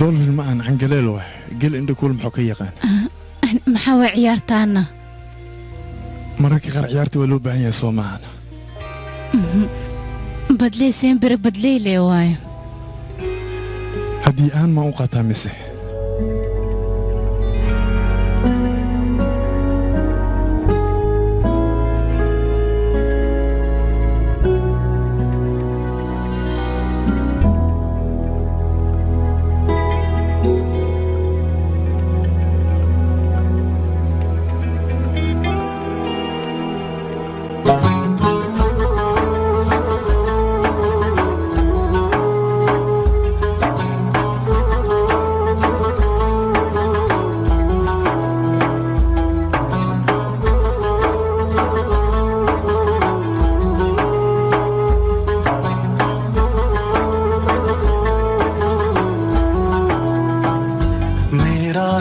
dolfiin ma aan cangaleel waay gel indhakuul muxuu ka yaqaan maxaa waa ciyaartaana mararka qaar ciyaarta waa loo baahan yahay soo maahan badlayseen bere badlayle waayo haddii aan ma u qaataa mise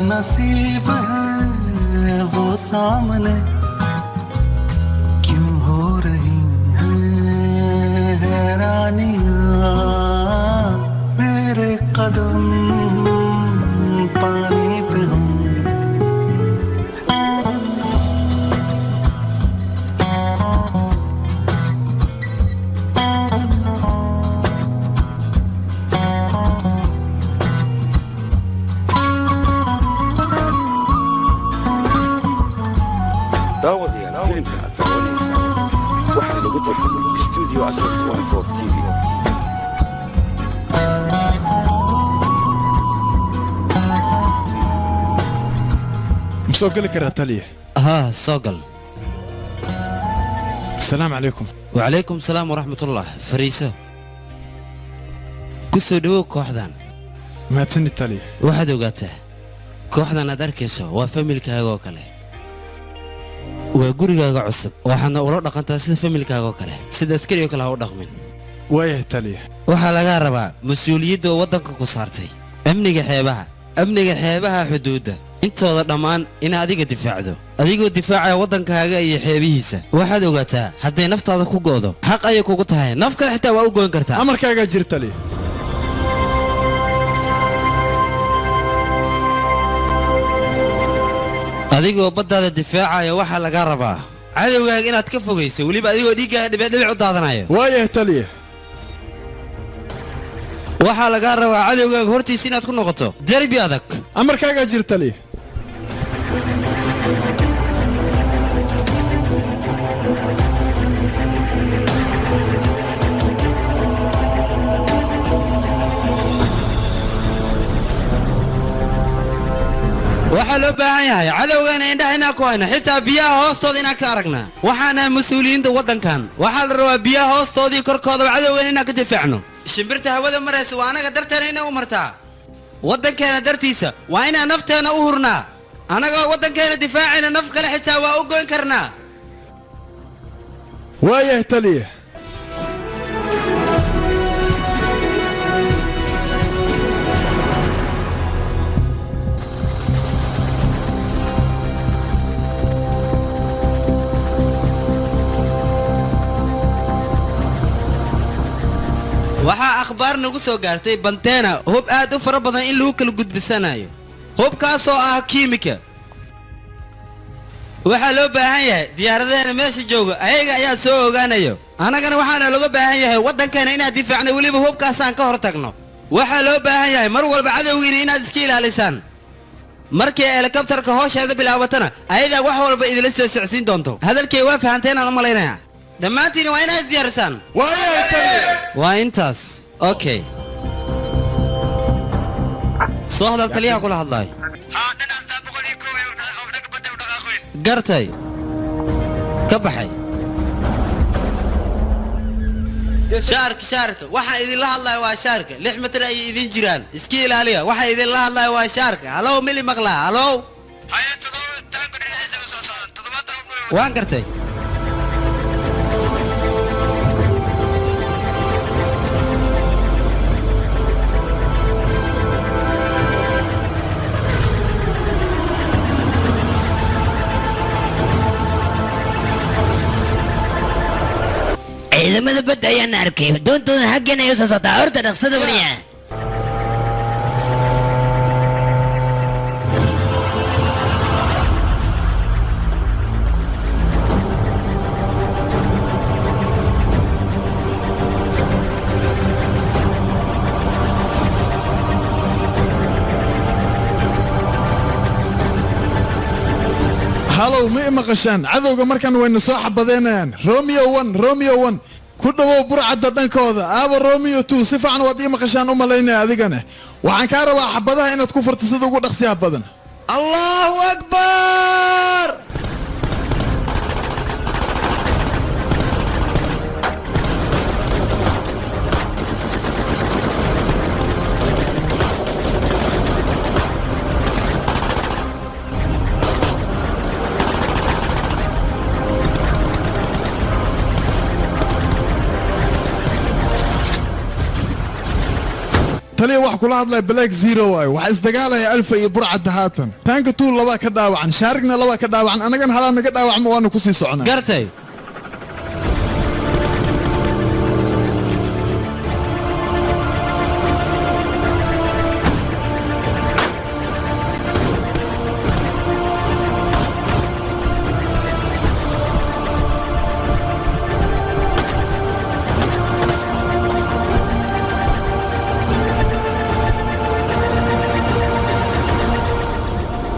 नसीब है वो सामने क्यों हो रही हैं हैरानियां मेरे कदम पानी पे हों daawadayaal filimkan aad daawanaysaa waxaa lagu tartamay studio asal 24 TV مسوق لك الرتالية ها سوقل السلام عليكم وعليكم السلام ورحمة الله فريسة كسو دو كوحدان ما تسني التالية واحد وقاته كوحدان أدركيسو وفاميلكاغو كله waa gurigaaga cusub waxaana ula dhaqantaa sida familkaaga oo kale sida askari oo kale ha u dhaqmin waaya taliya waxaa laga rabaa mas'uuliyadda waddanka ku saartay amniga xeebaha xuduudda intooda dhammaan in adiga difaacdo adigoo difaacaya waddankaaga iyo xeebihiisa waxaad ogaataa hadday naftaada ku goodo xaq ayay kugu tahay naf kale xitaa waa u goyn kartaa amarkaaga jir taliya adigoo baddaada difaacaya waxaa laga rabaa cadowgaaga inaad ka fogayso weliba adigoo dhiiggaaga dhibic u daadanayo waaya taliya waxaa laga rabaa cadowgaaga hortiisa inaad ku noqoto derbi adag amarkaaga jir taliya waxaa loo baahan yahay cadowgaana indhaha inaan ku hayno xitaa biyaha hoostooda inaan ka aragnaa waxaana mas-uuliyiinta waddankan waxaa la rabaa biyaha hoostoodii korkoodaba cadowgaana inaan ka difaacno shimbirta hawada maraysa waa annaga darteena inay u martaa waddankeena dartiisa waa inaan nafteenna u hurnaa annagoo waddankeena difaacayna naf kale xitaa waa u goyn karnaa waayah taliya waxaa akhbaar nagu soo gaartay banteena hub aad u fara badan in lagu kala gudbisanayo hubkaasoo ah kiimika waxaa loo baahan yahay diyaaradaheena meesha jooga ayaga ayaa soo ogaanayo annagana waxaana looga baahan yahay waddankeena inaad difaacno weliba hubkaasaan ka hor tagno waxaa loo baahan yahay mar walba cadowgiina inaad iska ilaalisaan markii helikabtarka hoosheeda bilaabatana ayadaa wax walba idila soo socodsiin doonto hadalkay waa fahanteen aan u malaynayaa dhammaantiina waa inaad isdiyaarisaan waa intaas okay soo hadal taliyaha kula hadlaayo gartay ka baxay shaarka waxaan idinla hadlaya waa shaarka 6 mitir ayay idin jiraan iska ilaaliya waxaan idinla hadlaya waa shaarka halow mili maqlaa halow waan gartay ciidamada badda ayaan arkay doontoodan xaggeena ay u soo socotaa horta dhaqsada wariya halow ma i maqashaan cadowga markan wayna soo xabadeynayaan romeo 1 ku dhawow burcadda dhankooda aaba romeo 2 si fiican waad ii maqashaan u malaynaya adigana waxaan kaa rabaa xabadaha inaad ku furto sida ugu dhaqsiyaha badan allahu akbar taliya wax kula hadlay black zero waay wax isdagaalaya alfa iyo burcadda haatan taanka tuul laba ka dhaawacan shaarigna laba ka dhaawacan anagana halaa naga dhaawacmo waana ku sii soconaa gartay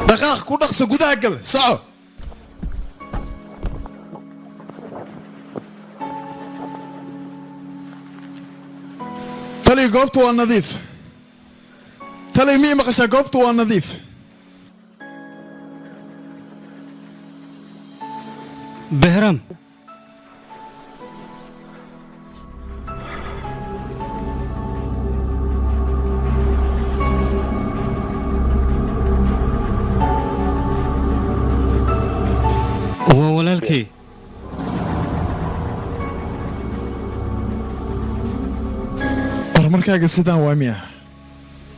dhaqaaq ku dhaqso gudaha gal soco tali goobtu waa nadiif tali mii maqashaa goobtu waa nadiif behram waa walaalkii horumarkaaga sidaan waa miya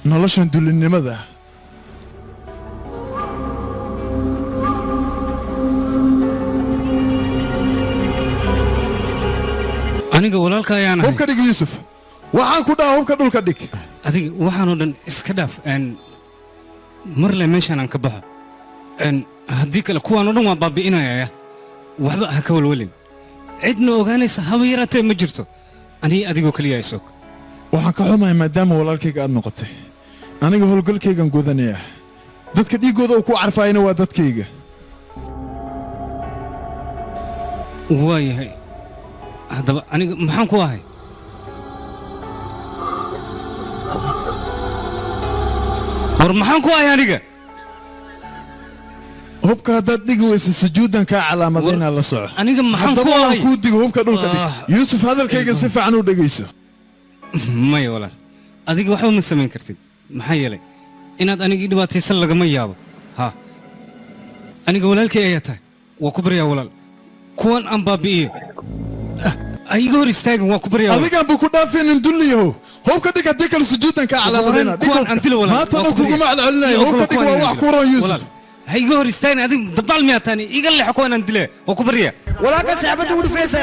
noloshan dulinimada aniga walaalka ayaan ahay hubka dhig yuusuf waxaan ku dhaha hubka dhulka dhig adiga waxaanoo dhan iska dhaaf marle meeshaan aan ka baxo haddii kale kuwaanoo dhan waan baabi'inayaya waxba ha ka walwalin cidna ogaanaysa haba yaraatee ma jirto anii adigoo keliya isog waxaan ka xumahay maadaama walaalkayga aad noqotay aniga howlgalkaygan gudanaya dadka dhiiggooda uu ku carfaayana waa dadkayga waayahay haddaba aniga maxaan ku ahay war maxaan ku ahay aniga hubka haddaad dhigi weysa sujuudan kaa calaamadaynaa la soco aniga maxaan ku ahay kuu digo hubka dhulka dhig yuusuf hadalkayga si fiican u dhegayso maya walaal adiga waxba ma samayn kartid maxaa yeelay inaad anigii dhibaataysan lagama yaabo ha aniga walaalkay ayaa tahay waa ku baryaa walaal kuwan aan baabi'iyo iga hor istaagin waa ku baryaa adigaan buu ku dhaafinin dulliyahow hubka dhig haddii kale sujuudan kaa calaamadayna maantana kuguma celcelinayo hubka dhig waa wax ku roon yuusuf ha iga hor istaagin adiga dabaal miyaa taani iga leexo kuwan aan dile waa ku baryaa walaalka saxbadda ugu dhufaysa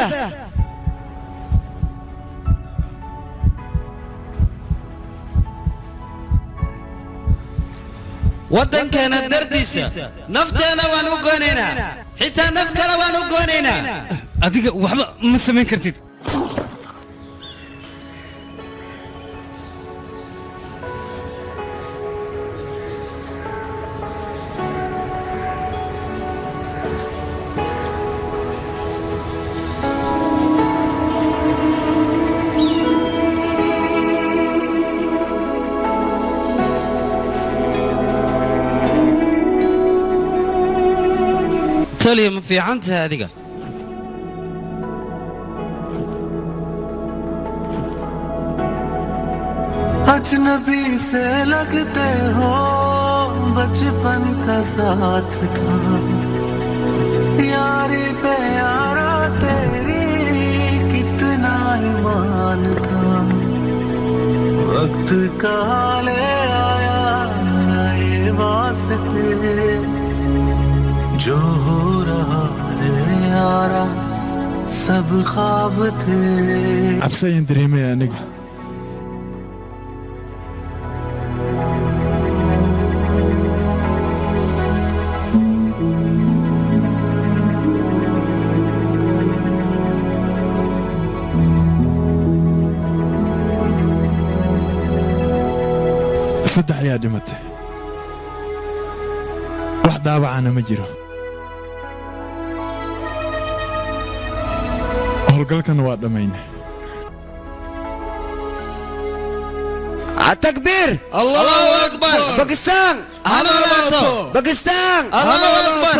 waddankeena dardiisa nafteena waan u goonaynaa xitaa naf kale waan u goonaynaa adiga waxba ma samayn kartid taliya ma fiican tahay adiga अजनबी से लगते हो बचपन का साथ था यारी पे यारा तेरी कितना ईमान था वक्त का ले आया ये वास्ते जो हो रहा है यारा सब ख्वाब थे cabsayan dareemaya aniga saddex ayaa dhimatay wax dhaawacana ma jiro howlgalkan waa dhammayne التكبير الله أكبر باكستان باكستان الله أكبر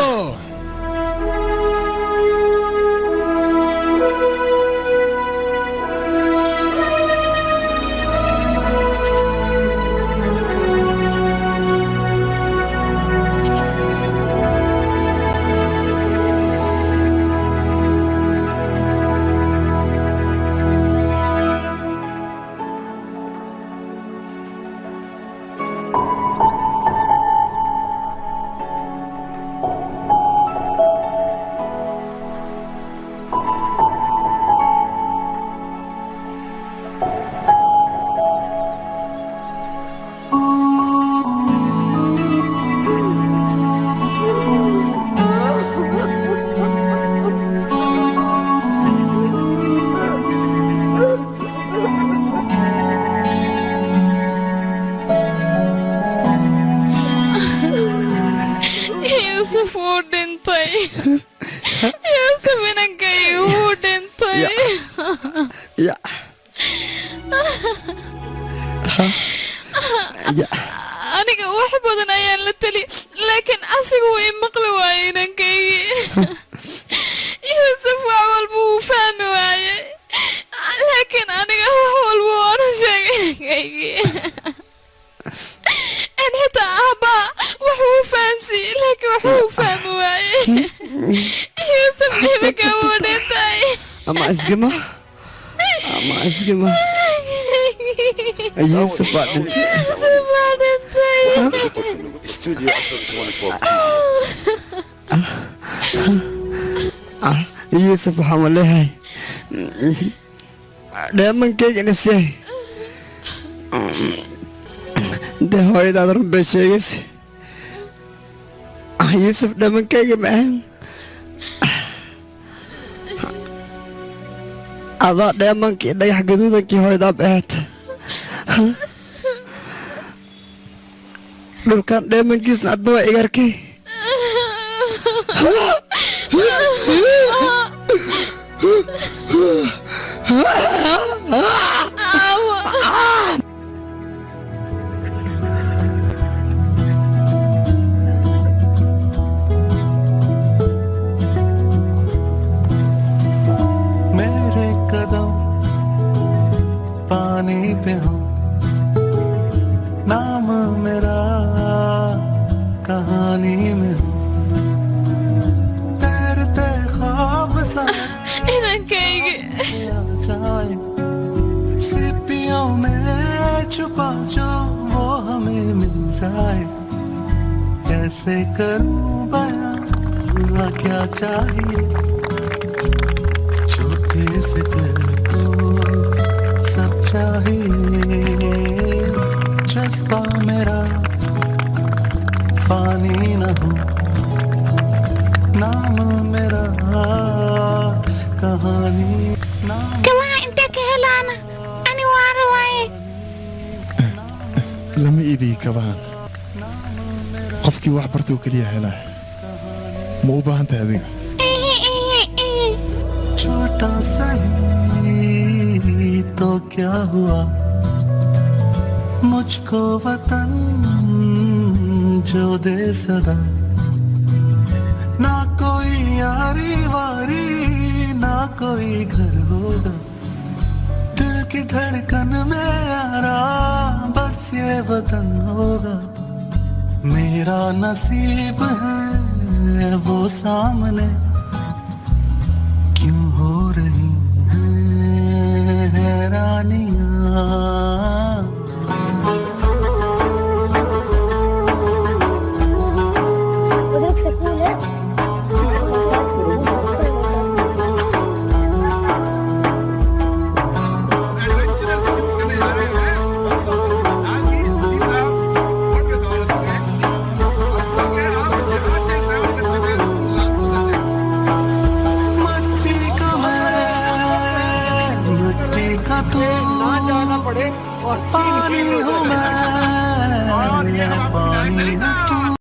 يوسف ودنتي يوسف إنكي ودنتي يا aniga wax badan ayaan la tali laakiin asigu way maqli waayeen inankaygi yuusuf wax walba wuu fahmi waaye laakiin aniga wax walba waanu sheegay inankaygi en xitaa aabaa wax wuu fahansiiyey laakiin wax wuu fahmi waaye yuusuf imika wuu dhintay ama asgama يوسف بعدين استوديو يوسف حمل لها دائما كيك نسيه ده هو يدار بشيء يوسف دائما كيك معهم هذا دائما كده يحقدون كي هو يدار بهت dhulkan dheemankiisna adna waa igarkay मेरे कदम पानी पे हो नाम मेरा कहानी में हो तैरते ख्वाब inankaygi जाए सिपियों में छुपा जो वो हमें मिल जाए कैसे करूं बयां क्या चाहिए छोटे से दिल को सब चाहिए जज्बा मेरा फानी न हो नाम मेरा कहानी كمان انت كهلانا انا وارواي lama iibiyi kabaan qofkii wax bartoo keliya helaa ma u baahan tahay adiga छोटा सही तो क्या हुआ मुझको वतन जो दे सदा ना कोई यारी वारी ना कोई घर होगा दिल की धड़कन में यारा बस ये वतन होगा मेरा नसीब है वो सामने क्यों हो रही है हैरानियां पानी हूँ मैं पानी